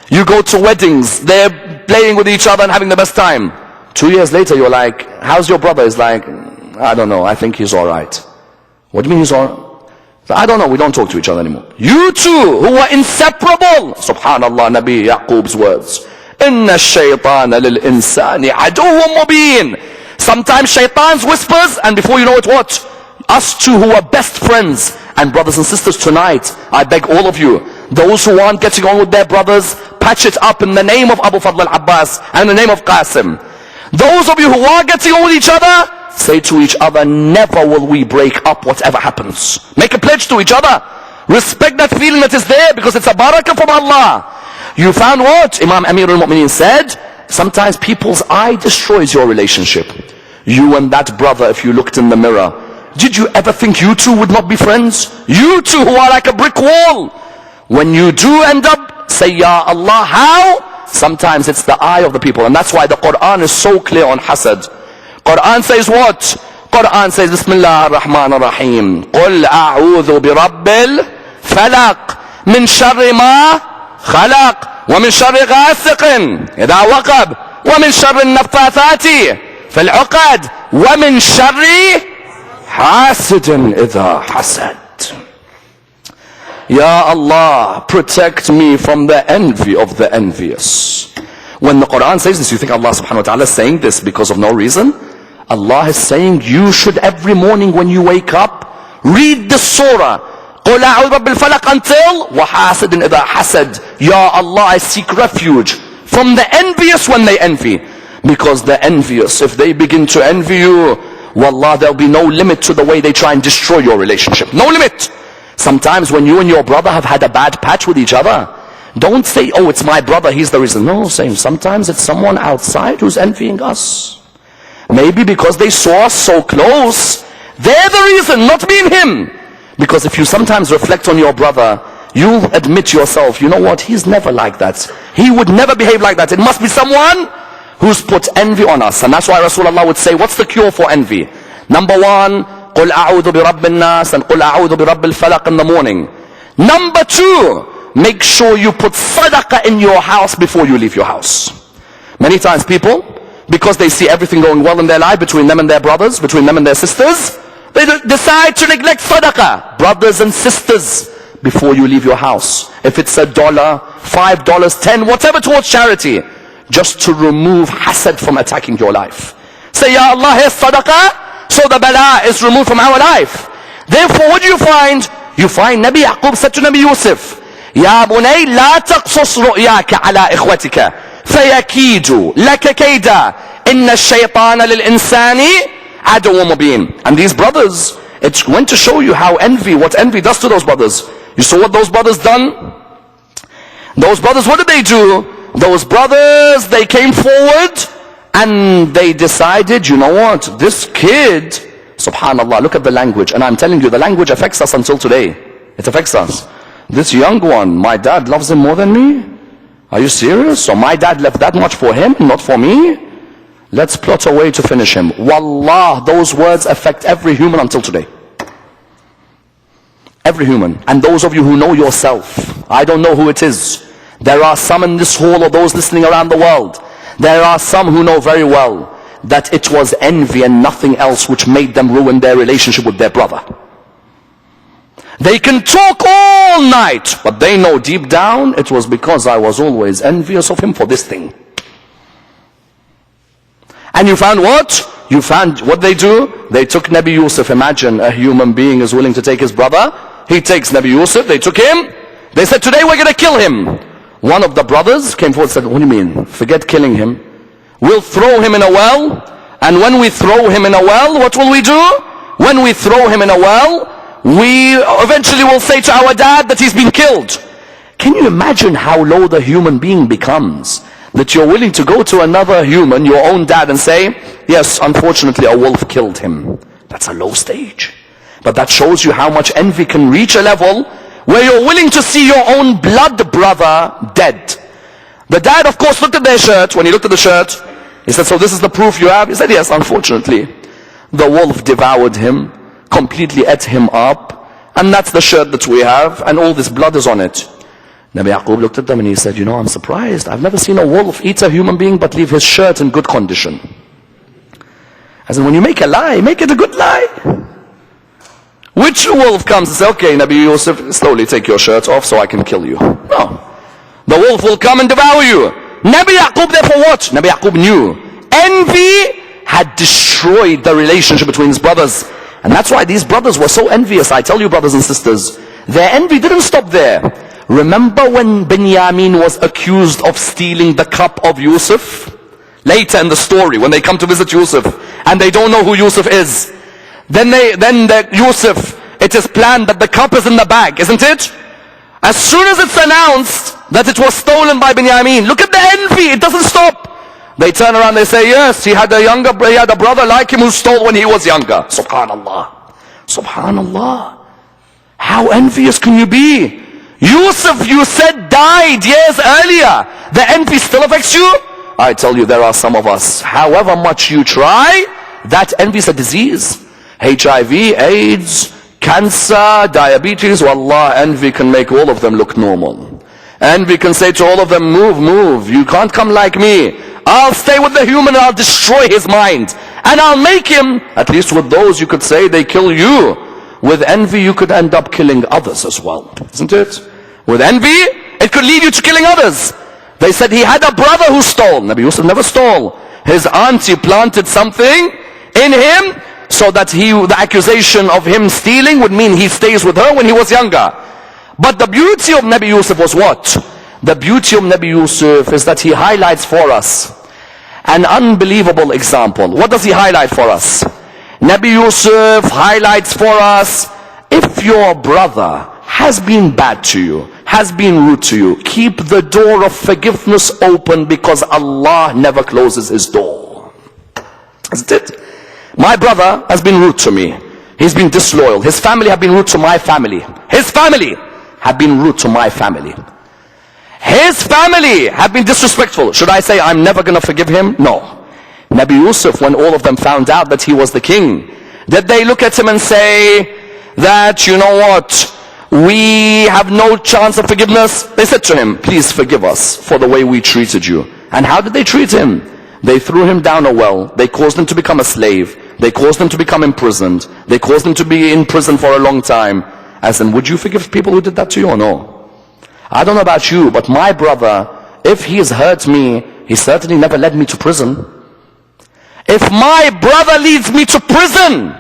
You go to weddings, they're playing with each other and having the best time. 2 years later, you're like, how's your brother? He's like, I don't know, I think he's alright. What do you mean he's alright? I don't know, we don't talk to each other anymore. You two, who were inseparable. Subhanallah, Nabi Yaqub's words. Inna shaytana lil insani aduwwun mubin. Sometimes shaitan's whispers, and before you know it, what? Us two who are best friends. And brothers and sisters, tonight, I beg all of you, those who aren't getting on with their brothers, patch it up in the name of Abu Fadl al-Abbas and in the name of Qasim. Those of you who are getting on with each other, say to each other, never will we break up whatever happens. Make a pledge to each other. Respect that feeling that is there, because it's a barakah from Allah. You found what? Imam Amir al-Mu'minin said, sometimes people's eye destroys your relationship. You and that brother, if you looked in the mirror, did you ever think you two would not be friends? You two who are like a brick wall. When you do end up, say, Ya Allah, how? Sometimes it's the eye of the people. And that's why the Quran is so clear on hasad. Quran says what? Quran says, Bismillah ar-Rahman ar-Rahim. قُلْ أَعُوذُ بِرَبِّ الْفَلَقِ مِنْ شَرِّ مَا خَلَقْ وَمِنْ شَرِّ غَاسِقٍ إِذَا وَقَبْ وَمِنْ شَرِّ النَّفَّاثَاتِ فِي الْعُقَدِ وَمِنْ شَرِّ حَاسِدٍ إِذَا حَسَدٍ. Ya Allah, protect me from the envy of the envious. When the Quran says this, you think Allah subhanahu wa ta'ala is saying this because of no reason? Allah is saying you should every morning when you wake up, read the surah. قُلْ أَعُوذُ بِرَبِّ الْفَلَقِ until وَحَاسِدٍ إِذَا حَسَدٍ. Ya Allah, I seek refuge from the envious when they envy. Because the envious, if they begin to envy you, wallah, there'll be no limit to the way they try and destroy your relationship. No limit. Sometimes when you and your brother have had a bad patch with each other, don't say, oh, it's my brother, he's the reason. No, saying sometimes it's someone outside who's envying us. Maybe because they saw us so close, they're the reason, not me and him. Because if you sometimes reflect on your brother, you'll admit yourself, you know what, he's never like that. He would never behave like that. It must be someone who's put envy on us. And that's why Rasulullah would say, what's the cure for envy? Number one, قُلْ أَعُوذُ بِرَبِّ النَّاسِ and قُلْ أَعُوذُ بِرَبِّ الْفَلَقِ in the morning. Number two, make sure you put sadaqah in your house before you leave your house. Many times people, because they see everything going well in their life, between them and their brothers, between them and their sisters, they decide to neglect sadaqah. Brothers and sisters, before you leave your house. If it's $1, $5, $10, whatever towards charity, just to remove hasad from attacking your life. Say, Ya Allah, here's sadaqah, so the bala is removed from our life. Therefore, what do you find? You find Nabi Yaqub said to Nabi Yusuf, يا بني لا تقصص رؤياك على إخوتك فيكيدوا لك كيدا إن الشيطان للإنسان عدو مبين. And these brothers, it's going to show you how what envy does to those brothers. You saw what those brothers done? Those brothers, what did they do? Those brothers, they came forward and they decided, you know what, this kid, subhanallah, look at the language. And I'm telling you, the language affects us until today. It affects us. This young one, my dad loves him more than me? Are you serious? So my dad left that much for him, not for me? Let's plot a way to finish him. Wallah, those words affect every human until today. Every human. And those of you who know yourself, I don't know who it is. There are some in this hall or those listening around the world. There are some who know very well that it was envy and nothing else which made them ruin their relationship with their brother. They can talk all night, but they know deep down it was because I was always envious of him for this thing. And you found what? You found what they do? They took Nabi Yusuf. Imagine a human being is willing to take his brother. He takes Nabi Yusuf. They took him. They said, today we're going to kill him. One of the brothers came forward and said, what do you mean? Forget killing him. We'll throw him in a well. And when we throw him in a well, what will we do? When we throw him in a well, we eventually will say to our dad that he's been killed. Can you imagine how low the human being becomes? That you're willing to go to another human, your own dad, and say, yes, unfortunately a wolf killed him. That's a low stage. But that shows you how much envy can reach a level where you're willing to see your own blood brother dead. The dad, of course, looked at their shirt. When he looked at the shirt, he said, so this is the proof you have? He said, yes, unfortunately. The wolf devoured him, completely ate him up, and that's the shirt that we have, and all this blood is on it. Nabi Yaqub looked at them and he said, you know, I'm surprised. I've never seen a wolf eat a human being but leave his shirt in good condition. As in, when you make a lie, make it a good lie. Which wolf comes and says, okay, Nabi Yusuf, slowly take your shirt off so I can kill you? No. The wolf will come and devour you. Nabi Yaqub, therefore what? Nabi Yaqub knew. Envy had destroyed the relationship between his brothers. And that's why these brothers were so envious. I tell you, brothers and sisters, their envy didn't stop there. Remember when Binyamin was accused of stealing the cup of Yusuf? Later in the story, when they come to visit Yusuf, and they don't know who Yusuf is. Then Yusuf, it is planned that the cup is in the bag, isn't it? As soon as it's announced that it was stolen by Binyamin, look at the envy, it doesn't stop. They turn around, they say, yes, he had a brother like him who stole when he was younger. Subhanallah. Subhanallah. How envious can you be? Yusuf, you said, died years earlier. The envy still affects you? I tell you, there are some of us, however much you try, that envy is a disease. HIV, AIDS, cancer, diabetes, wallah, envy can make all of them look normal. Envy can say to all of them, move, you can't come like me. I'll stay with the human and I'll destroy his mind. And I'll make him, at least with those you could say they kill you. With envy you could end up killing others as well, isn't it? With envy, it could lead you to killing others. They said he had a brother who stole. Nabi Yusuf never stole. His auntie planted something in him so that the accusation of him stealing would mean he stays with her when he was younger. But the beauty of Nabi Yusuf was what? The beauty of Nabi Yusuf is that he highlights for us an unbelievable example. What does he highlight for us? Nabi Yusuf highlights for us, if your brother has been bad to you, has been rude to you, keep the door of forgiveness open, because Allah never closes his door. Isn't it? My brother has been rude to me. He's been disloyal. His family have been rude to my family. His family have been rude to my family. His family have been disrespectful. Should I say I'm never going to forgive him? No. Nabi Yusuf, when all of them found out that he was the king, did they look at him and say that, you know what, we have no chance of forgiveness? They said to him, please forgive us for the way we treated you. And how did they treat him? They threw him down a well. They caused him to become a slave. They caused him to become imprisoned. They caused him to be in prison for a long time. As in, would you forgive people who did that to you or no? I don't know about you, but my brother, if he has hurt me, he certainly never led me to prison. If my brother leads me to prison,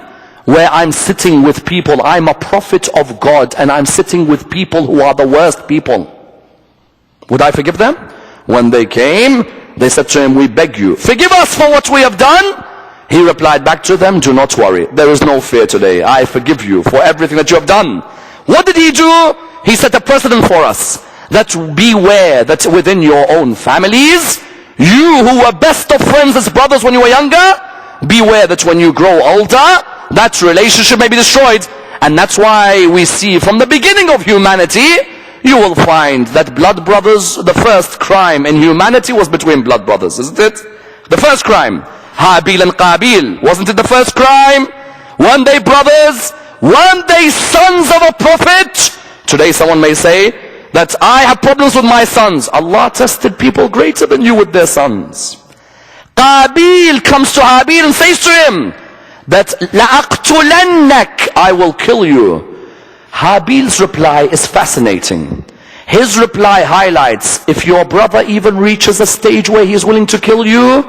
where I'm sitting with people. I'm a prophet of God and I'm sitting with people who are the worst people. Would I forgive them? When they came, they said to him, we beg you, forgive us for what we have done. He replied back to them, do not worry. There is no fear today. I forgive you for everything that you have done. What did he do? He set a precedent for us. That beware that within your own families, you who were best of friends as brothers when you were younger, beware that when you grow older, that relationship may be destroyed. And that's why we see from the beginning of humanity, you will find that blood brothers, the first crime in humanity was between blood brothers, isn't it? The first crime, Habil and Qabil, wasn't it the first crime? One day brothers, one day sons of a prophet. Today someone may say that I have problems with my sons. Allah tested people greater than you with their sons. Qabil comes to Habil and says to him that لَأَقْتُلَنَّكَ, I will kill you. Habil's reply is fascinating. His reply highlights, if your brother even reaches a stage where he is willing to kill you,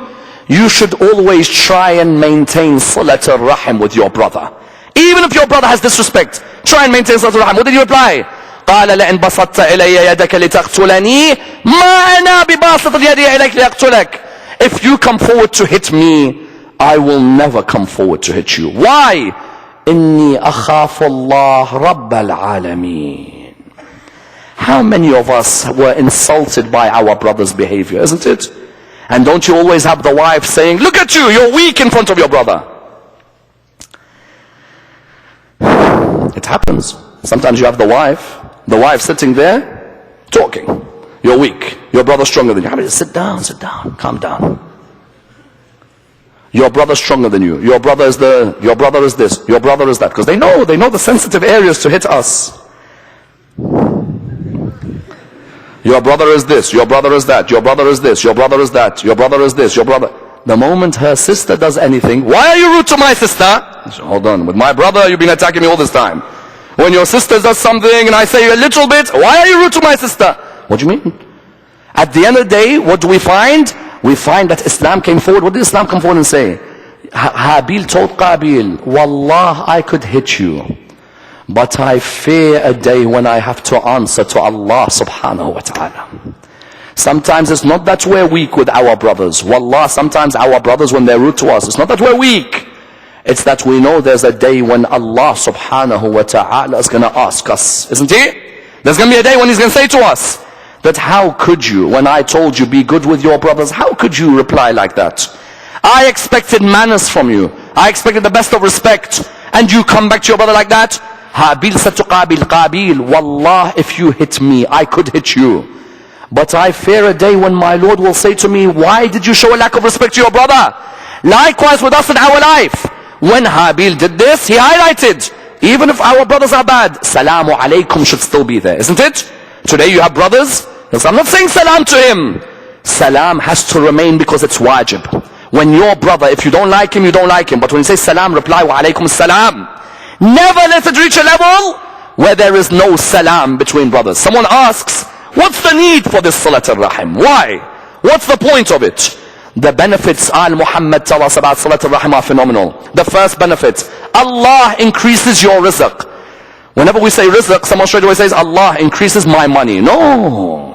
you should always try and maintain salat al-rahim with your brother. Even if your brother has disrespect, try and maintain salat al-rahim. What did he reply? قال لئن بسطت إلي يدك لتقتلني ما أنا بباسط يدي إليك لأقتلك. If you come forward to hit me, I will never come forward to hit you. Why? إني أخاف الله رب العالمين. How many of us were insulted by our brother's behavior, isn't it? And don't you always have the wife saying, look at you, you're weak in front of your brother. It happens. Sometimes you have the wife sitting there, talking. You're weak. Your brother's stronger than you. Sit down, calm down. Your brother's stronger than you. Your brother is your brother is this, your brother is that. Because they know the sensitive areas to hit us. Your brother is this, your brother is that, your brother is this, your brother is that, your brother is this, your brother. The moment her sister does anything, why are you rude to my sister? Hold on, with my brother you've been attacking me all this time. When your sister does something and I say a little bit, why are you rude to my sister? What do you mean? At the end of the day, what do we find? We find that Islam came forward. What did Islam come forward and say? Habil told Qabil, Wallah, I could hit you, but I fear a day when I have to answer to Allah subhanahu wa ta'ala. Sometimes it's not that we're weak with our brothers. Wallah, sometimes our brothers, when they're rude to us, it's not that we're weak. It's that we know there's a day when Allah subhanahu wa ta'ala is going to ask us, isn't he? There's going to be a day when he's going to say to us that how could you, when I told you be good with your brothers, how could you reply like that? I expected manners from you. I expected the best of respect, and you come back to your brother like that? Habil said to Qabil, Wallah, if you hit me, I could hit you. But I fear a day when my Lord will say to me, why did you show a lack of respect to your brother? Likewise with us in our life. When Habil did this, he highlighted, even if our brothers are bad, Salamu alaykum should still be there, isn't it? Today you have brothers, I'm not saying salam to him. Salam has to remain because it's wajib. When your brother, if you don't like him, you don't like him. But when you say salam, reply wa alaykum salam. Never let it reach a level where there is no salam between brothers. Someone asks, what's the need for this salat al-rahim? Why? What's the point of it? The benefits Muhammad tell us about salat al-rahim are phenomenal. The first benefit, Allah increases your rizq. Whenever we say rizq, someone straight away says, Allah increases my money. No.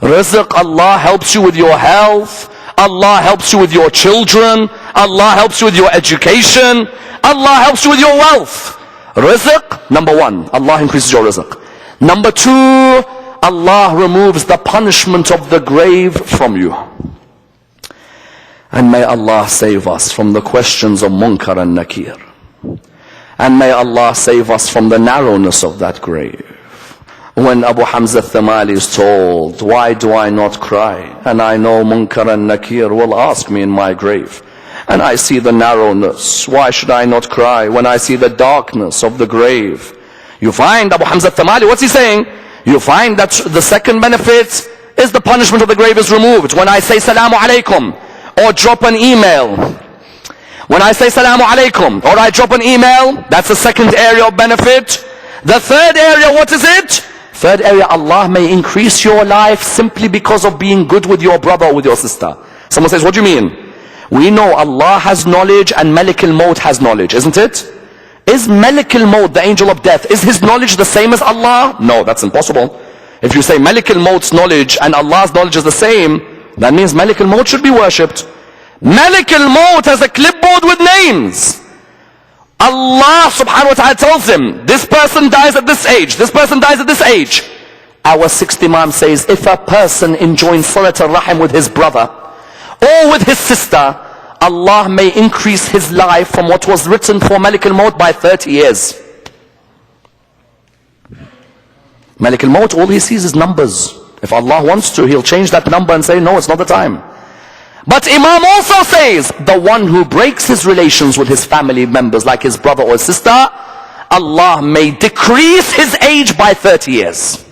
Rizq, Allah helps you with your health. Allah helps you with your children. Allah helps you with your education. Allah helps you with your wealth. Rizq, number one, Allah increases your rizq. Number two, Allah removes the punishment of the grave from you. And may Allah save us from the questions of Munkar and Nakir. And may Allah save us from the narrowness of that grave. When Abu Hamza al-Thamali is told, why do I not cry? And I know Munkar and Nakir will ask me in my grave. And I see the narrowness. Why should I not cry when I see the darkness of the grave? You find Abu Hamza al-Thamali, what's he saying? You find that the second benefit is the punishment of the grave is removed. When I say Salamu Alaikum or drop an email, when I say Salamu Alaikum or I drop an email, that's the second area of benefit. The third area, what is it? Third area, Allah may increase your life simply because of being good with your brother or with your sister. Someone says, what do you mean? We know Allah has knowledge and Malik al-Maut has knowledge, isn't it? Is Malik al-Maut, the angel of death, is his knowledge the same as Allah? No, that's impossible. If you say Malik al-Maut's knowledge and Allah's knowledge is the same, that means Malik al-Maut should be worshipped. Malik al-Maut has a clipboard with names. Allah subhanahu wa ta'ala tells him, this person dies at this age, this person dies at this age. Our sixth Imam says, if a person enjoins Salat al-Rahim with his brother or with his sister, Allah may increase his life from what was written for Malik al-Maut by 30 years. Malik al-Maut, all he sees is numbers. If Allah wants to, he'll change that number and say, no, it's not the time. But Imam also says, the one who breaks his relations with his family members, like his brother or sister, Allah may decrease his age by 30 years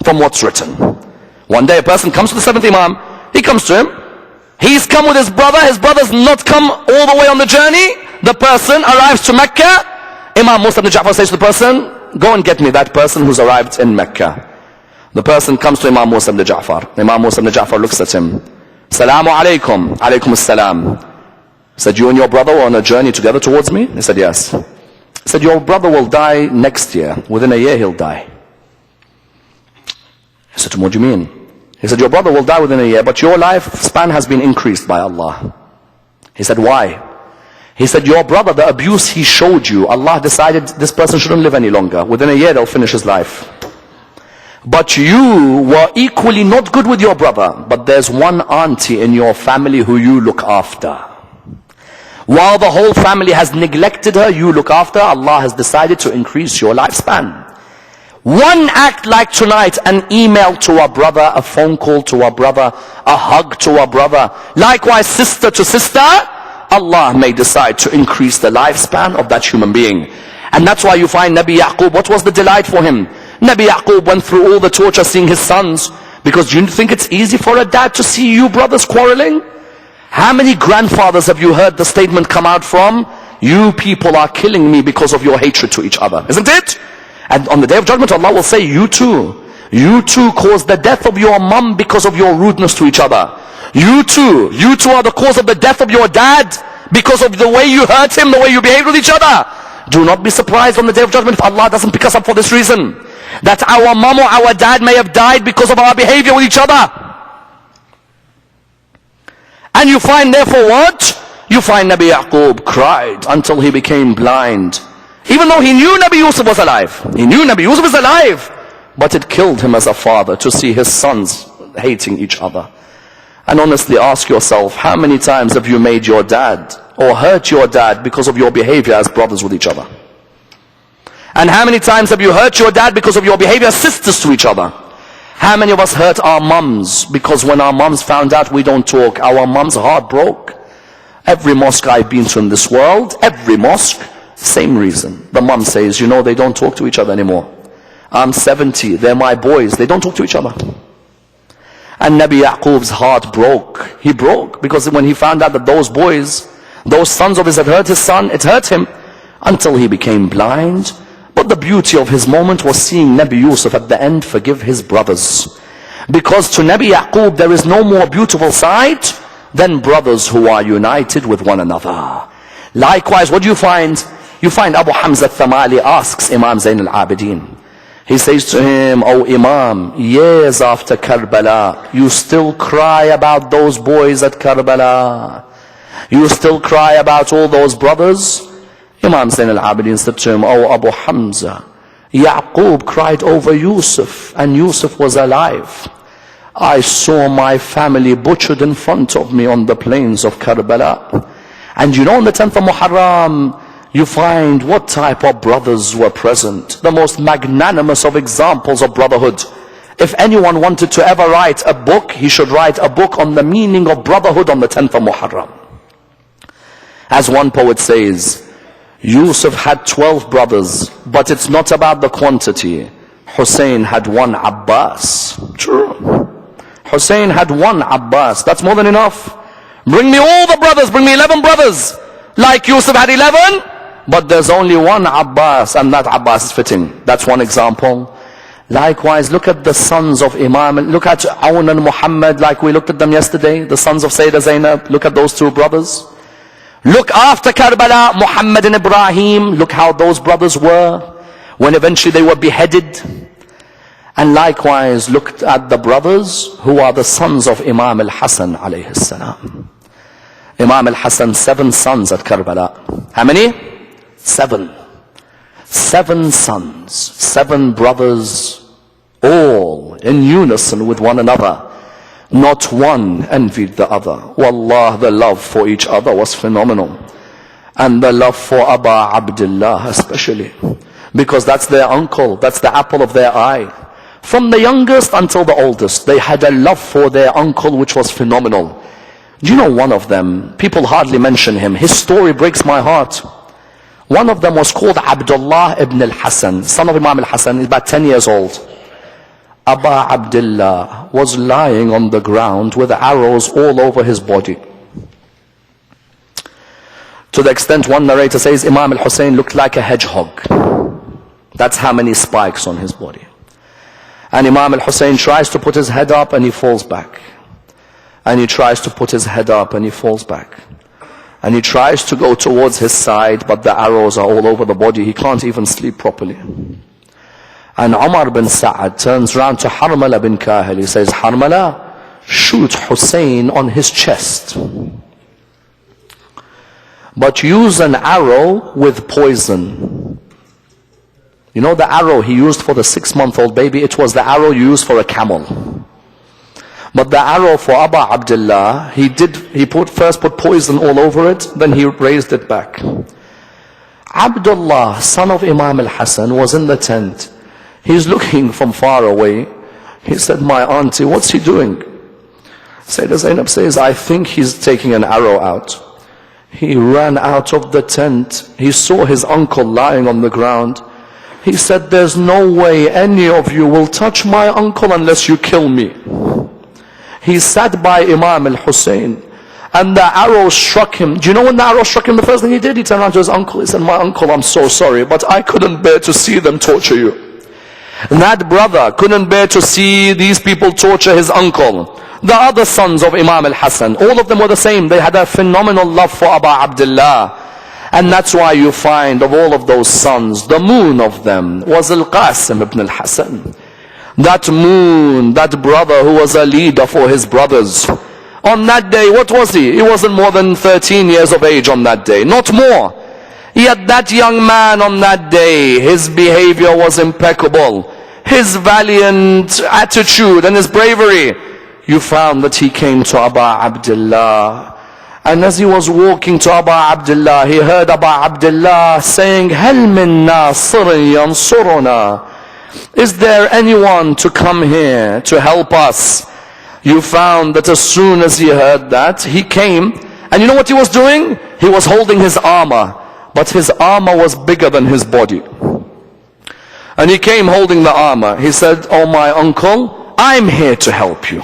from what's written. One day a person comes to the seventh Imam, he comes to him, he's come with his brother's not come all the way on the journey. The person arrives to Mecca. Imam Musa ibn Jaffar says to the person, go and get me that person who's arrived in Mecca. The person comes to Imam Musa ibn Jaffar. Imam Musa ibn Jaffar looks at him. Salaamu alaykum. Alaykum as-salam. He said, you and your brother were on a journey together towards me? He said, yes. He said, your brother will die next year. Within a year he'll die. He said to him, what do you mean? He said, your brother will die within a year, but your lifespan has been increased by Allah. He said, why? He said, your brother, the abuse he showed you, Allah decided this person shouldn't live any longer. Within a year they'll finish his life. But you were equally not good with your brother, but there's one auntie in your family who you look after. While the whole family has neglected her, you look after. Allah has decided to increase your lifespan. One act like tonight, an email to our brother, a phone call to our brother, a hug to our brother, likewise sister to sister, Allah may decide to increase the lifespan of that human being. And that's why you find Nabi Yaqub, what was the delight for him? Nabi Yaqub went through all the torture seeing his sons, because you think it's easy for a dad to see you brothers quarreling? How many grandfathers have you heard the statement come out from? You people are killing me because of your hatred to each other, isn't it? And on the day of judgment Allah will say, you too caused the death of your mum because of your rudeness to each other. You too are the cause of the death of your dad because of the way you hurt him, the way you behaved with each other. Do not be surprised on the day of judgment if Allah doesn't pick us up for this reason, that our mum or our dad may have died because of our behavior with each other. And you find therefore what? You find Nabi Yaqub cried until he became blind. Even though he knew Nabi Yusuf was alive. He knew Nabi Yusuf was alive. But it killed him as a father to see his sons hating each other. And honestly ask yourself, how many times have you made your dad or hurt your dad because of your behavior as brothers with each other? And how many times have you hurt your dad because of your behavior as sisters to each other? How many of us hurt our mums because when our mums found out we don't talk, our mums' heart broke? Every mosque I've been to in this world, every mosque, same reason. The mum says, you know, they don't talk to each other anymore. I'm 70, they're my boys, they don't talk to each other. And Nabi Yaqub's heart broke. He broke because when he found out that those boys, those sons of his had hurt his son, it hurt him until he became blind. But the beauty of his moment was seeing Nabi Yusuf at the end forgive his brothers. Because to Nabi Yaqub there is no more beautiful sight than brothers who are united with one another. Likewise, what do you find? You find Abu Hamza al-Thamali asks Imam Zayn al-Abidin. He says to him, oh Imam, years after Karbala, you still cry about those boys at Karbala? You still cry about all those brothers? Imam Zayn al-Abidin said to him, oh Abu Hamza, Yaqub cried over Yusuf and Yusuf was alive. I saw my family butchered in front of me on the plains of Karbala. And you know on the 10th of Muharram, you find what type of brothers were present. The most magnanimous of examples of brotherhood. If anyone wanted to ever write a book, he should write a book on the meaning of brotherhood on the 10th of Muharram. As one poet says, Yusuf had 12 brothers, but it's not about the quantity. Hussein had one Abbas. True. Hussein had one Abbas. That's more than enough. Bring me all the brothers, bring me 11 brothers. Like Yusuf had 11, but there's only one Abbas, and that Abbas is fitting. That's one example. Likewise, look at the sons of Imam, look at Awn and Muhammad, like we looked at them yesterday, the sons of Sayyidah Zainab. Look at those two brothers. Look after Karbala, Muhammad and Ibrahim, look how those brothers were when eventually they were beheaded. And likewise, look at the brothers who are the sons of Imam al-Hasan alayhi salam. Imam al-Hasan, 7 sons at Karbala. How many? 7. 7 sons, 7 brothers, all in unison with one another. Not one envied the other. Wallah, the love for each other was phenomenal. And the love for Aba Abdullah especially. Because that's their uncle, that's the apple of their eye. From the youngest until the oldest, they had a love for their uncle which was phenomenal. Do you know one of them, people hardly mention him, his story breaks my heart. One of them was called Abdullah ibn al-Hasan, son of Imam al-Hasan, he's about 10 years old. Aba Abdullah was lying on the ground with arrows all over his body. To the extent one narrator says Imam al-Hussein looked like a hedgehog. That's how many spikes on his body. And Imam al-Hussein tries to put his head up and he falls back. And he tries to put his head up and he falls back. And he tries to go towards his side, but the arrows are all over the body. He can't even sleep properly. And Umar bin Sa'ad turns around to Harmala bin Kahil. He says, Harmala, shoot Hussein on his chest. But use an arrow with poison. You know the arrow he used for the 6-month-old baby? It was the arrow used for a camel. But the arrow for Aba Abdullah, he first put poison all over it, then he raised it back. Abdullah, son of Imam al-Hasan, was in the tent. He's looking from far away. He said, my auntie, what's he doing? Sayyidah Zainab says, I think he's taking an arrow out. He ran out of the tent. He saw his uncle lying on the ground. He said, there's no way any of you will touch my uncle unless you kill me. He sat by Imam al-Hussein and the arrow struck him. Do you know when the arrow struck him, the first thing he did? He turned around to his uncle. He said, my uncle, I'm so sorry, but I couldn't bear to see them torture you. That brother couldn't bear to see these people torture his uncle. The other sons of Imam al-Hasan, all of them were the same. They had a phenomenal love for Aba Abdullah. And that's why you find of all of those sons, the moon of them was Al-Qasim ibn al-Hasan. That moon, that brother who was a leader for his brothers. On that day, what was he? He wasn't more than 13 years of age on that day, not more. Yet that young man on that day, his behavior was impeccable. His valiant attitude and his bravery. You found that he came to Aba Abdullah. And as he was walking to Aba Abdullah, he heard Aba Abdullah saying, هَلْ مِن نَاصِرٍ يَنصُرُنَا? Is there anyone to come here to help us? You found that as soon as he heard that, he came. And you know what he was doing? He was holding his armor. But his armor was bigger than his body. And he came holding the armor. He said, oh my uncle, I'm here to help you.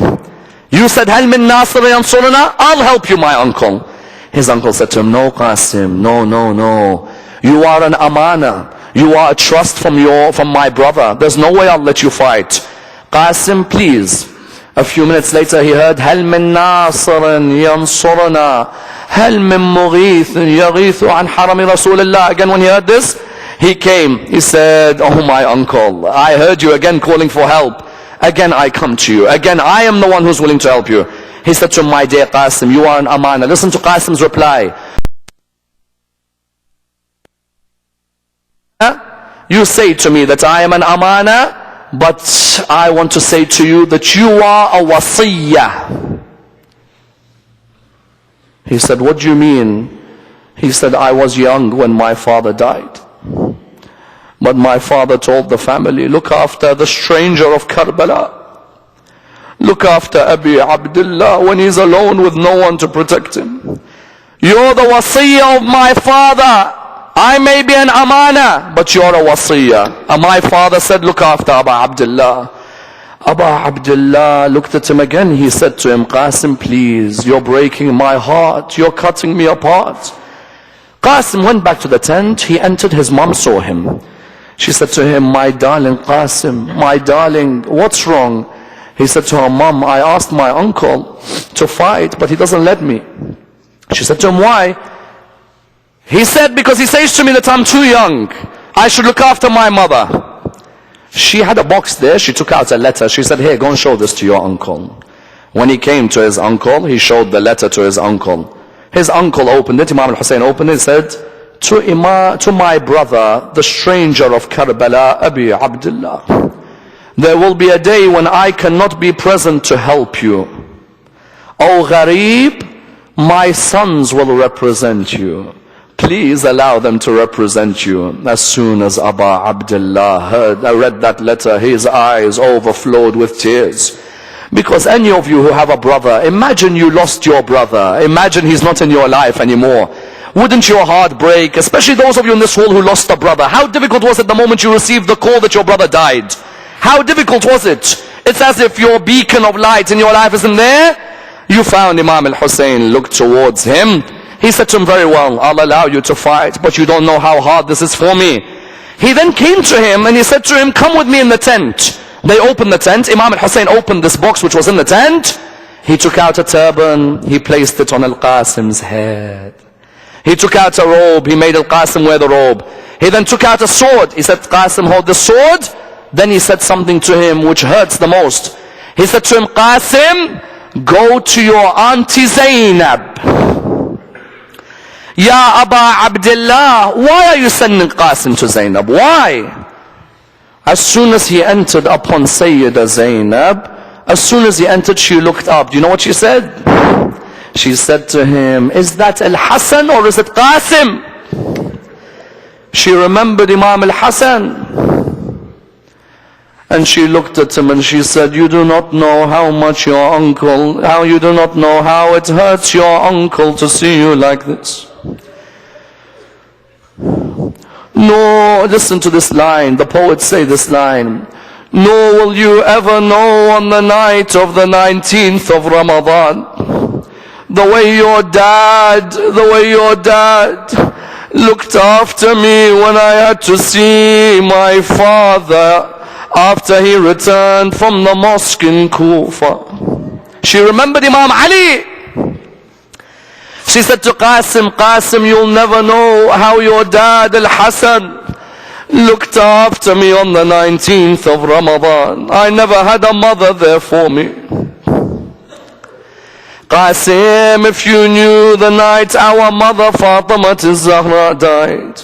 You said, هَلْ مِن نَاصِرٍ يَنصُرُنَا? I'll help you, my uncle. His uncle said to him, no Qasim, no. You are an amana. You are a trust from my brother. There's no way I'll let you fight. Qasim, please. A few minutes later he heard, هَلْ مِن نَاصِرٍ يَنصُرُنَا هَلْ مِن مُغِيثٍ يَغِيثُ عَنْ حَرَمِ رَسُولِ اللَّهِ. Again when he heard this, he came. He said, oh my uncle, I heard you again calling for help. Again I come to you. Again I am the one who's willing to help you. He said to him, my dear Qasim, you are an amana. Listen to Qasim's reply. You say to me that I am an amana, but I want to say to you that you are a wasiyah. He said, what do you mean? He said, I was young when my father died. But my father told the family, look after the stranger of Karbala. Look after Abi Abdullah when he's alone with no one to protect him. You're the wasiyah of my father. I may be an amana, but you're a wasiyah. And my father said, look after Aba Abdullah. Aba Abdullah looked at him again. He said to him, Qasim, please, you're breaking my heart. You're cutting me apart. Qasim went back to the tent. He entered. His mom saw him. She said to him, my darling Qasim, my darling, what's wrong? He said to her, Mom, I asked my uncle to fight, but he doesn't let me. She said to him, why? He said, because he says to me that I'm too young. I should look after my mother. She had a box there. She took out a letter. She said, here, go and show this to your uncle. When he came to his uncle, he showed the letter to his uncle. His uncle opened it. Imam al-Hussein opened it and said, to my brother, the stranger of Karbala, Abi Abdullah, there will be a day when I cannot be present to help you. O Gharib, my sons will represent you. Please allow them to represent you. As soon as Abu Abdullah read that letter, his eyes overflowed with tears. Because any of you who have a brother, imagine you lost your brother. Imagine he's not in your life anymore. Wouldn't your heart break? Especially those of you in this hall who lost a brother. How difficult was it the moment you received the call that your brother died? How difficult was it? It's as if your beacon of light in your life isn't there. You found Imam al-Hussein, looked towards him. He said to him, very well, I'll allow you to fight, but you don't know how hard this is for me. He then came to him and he said to him, come with me in the tent. They opened the tent. Imam al-Hussein opened this box which was in the tent. He took out a turban. He placed it on al-Qasim's head. He took out a robe. He made al-Qasim wear the robe. He then took out a sword. He said, Qasim, hold the sword. Then he said something to him which hurts the most. He said to him, Qasim, go to your auntie Zainab. Ya Aba Abdullah, why are you sending Qasim to Zainab? Why? As soon as he entered upon Sayyida Zainab, as soon as he entered, she looked up. Do you know what she said? She said to him, is that Al-Hasan or is it Qasim? She remembered Imam Al-Hasan. And she looked at him and she said, you do not know how much your uncle, you do not know how it hurts your uncle to see you like this. No, listen to this line. The poets say this line. Nor will you ever know on the night of the 19th of Ramadan, the way your dad looked after me when I had to see my father after he returned from the mosque in Kufa. She remembered Imam Ali. She said to Qasim, Qasim, you'll never know how your dad Al-Hasan looked after me on the 19th of Ramadan. I never had a mother there for me. Qasim, if you knew the night our mother Fatima Zahra died,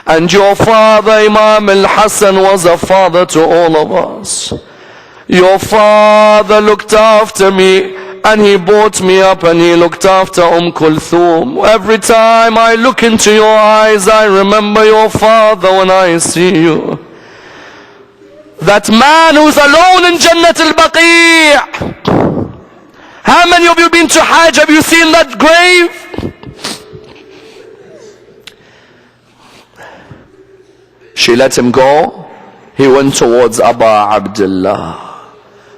and your father Imam Al-Hasan was a father to all of us. Your father looked after me and he brought me up and he looked after Kulthum. Every time I look into your eyes, I remember your father when I see you. That man who's alone in Jannat al-Baqi'. How many of you been to Hajj? Have you seen that grave? She let him go. He went towards Abu Abdullah.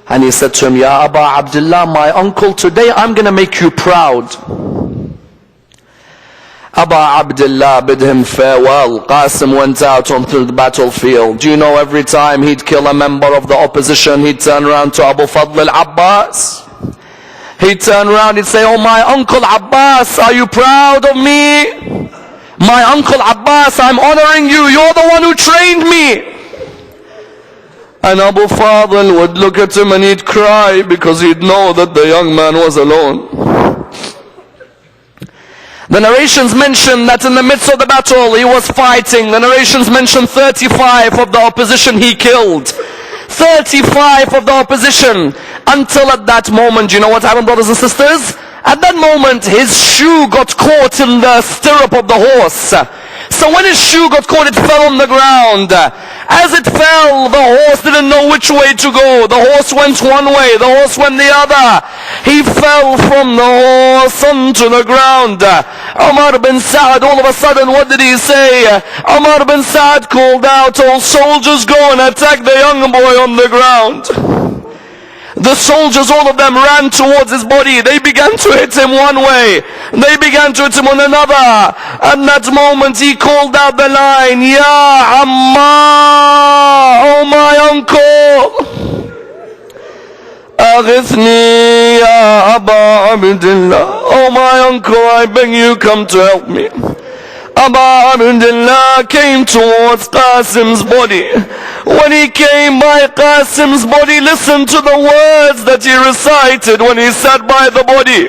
And he said to him, Ya Abu Abdullah, my uncle, today I'm going to make you proud. Abu Abdullah bid him farewell. Qasim went out onto the battlefield. Do you know every time he'd kill a member of the opposition, he'd turn around to Abu Fadl al-Abbas. He'd turn around, he'd say, oh my uncle Abbas, are you proud of me? My uncle Abbas, I'm honoring you. You're the one who trained me. And Abu Fadl would look at him and he'd cry because he'd know that the young man was alone. The narrations mention that in the midst of the battle he was fighting. The narrations mention 35 of the opposition he killed. 35 of the opposition. Until at that moment, you know what happened, brothers and sisters? At that moment his shoe got caught in the stirrup of the horse. So when his shoe got caught, it fell on the ground. As it fell, the horse didn't know which way to go. The horse went one way, the horse went the other. He fell from the horse onto the ground. Umar bin Sa'd, all of a sudden, what did he say? Umar bin Sa'd called out, all soldiers go and attack the young boy on the ground. The soldiers, all of them, ran towards his body. They began to hit him one way. They began to hit him on another. At that moment, he called out the line, Ya Ammar, oh my uncle. Aghithni ya Aba Abdullah, oh my uncle, I beg you, come to help me. Abu Abdullah came towards Qasim's body. When he came by Qasim's body, listen to the words that he recited when he sat by the body.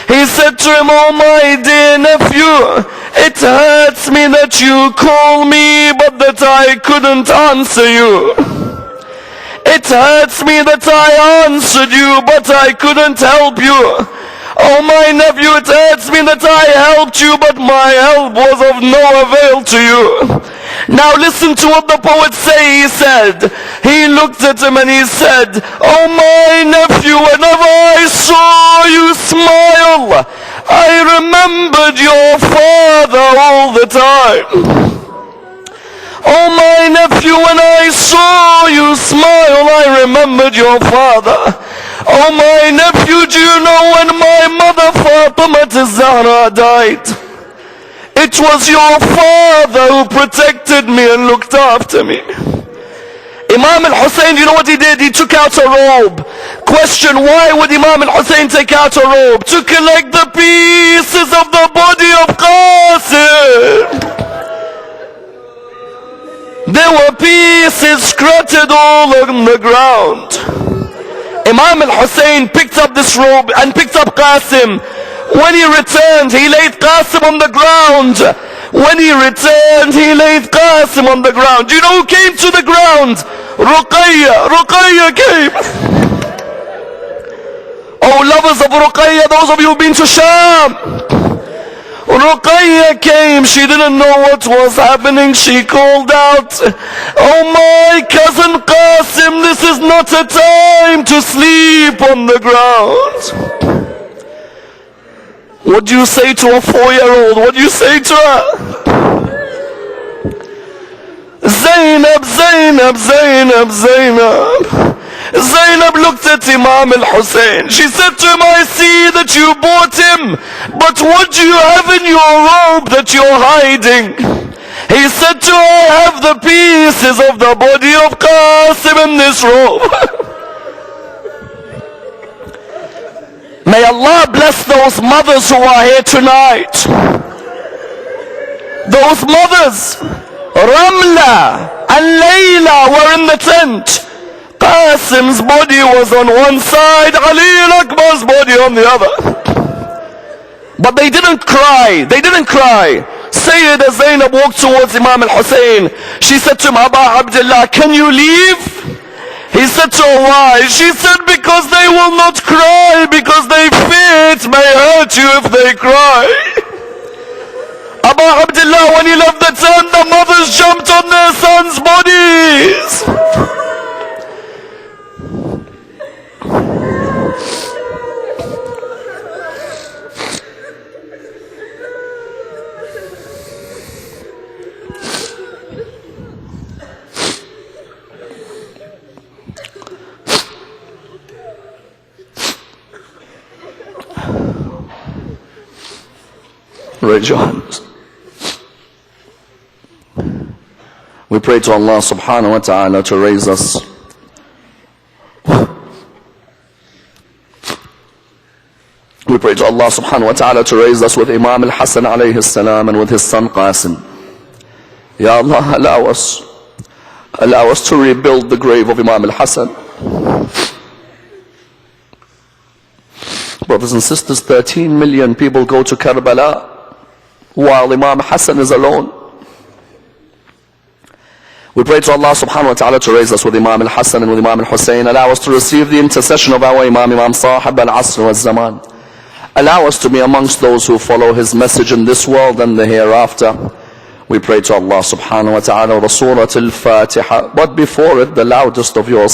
He said to him, oh my dear nephew, it hurts me that you call me, but that I couldn't answer you. It hurts me that I answered you, but I couldn't help you. Oh my nephew, it hurts me that I helped you, but my help was of no avail to you. Now listen to what the poet say. He said, he looked at him and he said, oh my nephew, whenever I saw you smile, I remembered your father all the time. Oh my nephew, when I saw you smile, I remembered your father. Oh my nephew, do you know when my mother Fatima Zahra died? It was your father who protected me and looked after me. Imam al-Hussein, you know what he did? He took out a robe. Question, why would Imam al-Hussein take out a robe? To collect the pieces of the body of Qasim. There were pieces scattered all on the ground. Imam al-Hussein picked up this robe and picked up Qasim. When he returned, he laid Qasim on the ground. When he returned, he laid Qasim on the ground. Do you know who came to the ground? Ruqayya. Ruqayya came. Oh, lovers of Ruqayya, those of you who've been to Sham. Ruqayya came, she didn't know what was happening. She called out, oh my cousin Qasim, this is not a time to sleep on the ground. What do you say to a 4-year-old? What do you say to her? Zainab, Zainab, Zainab, Zainab. Zainab looked at Imam al-Hussein. She said to him, I see that you bought him, but what do you have in your robe that you're hiding? He said to her, I have the pieces of the body of Qasim in this robe. May Allah bless those mothers who are here tonight. Those mothers, Ramla and Layla, were in the tent. Qasim's body was on one side, Ali al-Akbar's body on the other. But they didn't cry. They didn't cry. Sayyidah Zainab walked towards Imam al-Hussein. She said to him, Abu Abdullah, can you leave? He said to her, why? She said, because they will not cry, because they fear it may hurt you if they cry. Abu Abdullah, when he left the tent, the mothers jumped on their sons' bodies. Raise your hands. We pray to Allah subhanahu wa ta'ala to raise us. We pray to Allah subhanahu wa ta'ala to raise us with Imam al-Hasan alayhi salam and with his son Qasim. Ya Allah, allow us to rebuild the grave of Imam al-Hasan. Brothers and sisters, 13 million people go to Karbala while Imam Hassan is alone. We pray to Allah subhanahu wa ta'ala to raise us with Imam al-Hasan and with Imam al-Hussein. Allow us to receive the intercession of our Imam Sahib al-Asr wal-Zaman. Allow us to be amongst those who follow his message in this world and the hereafter. We pray to Allah subhanahu wa ta'ala the Surah al-Fatiha, but before it the loudest of your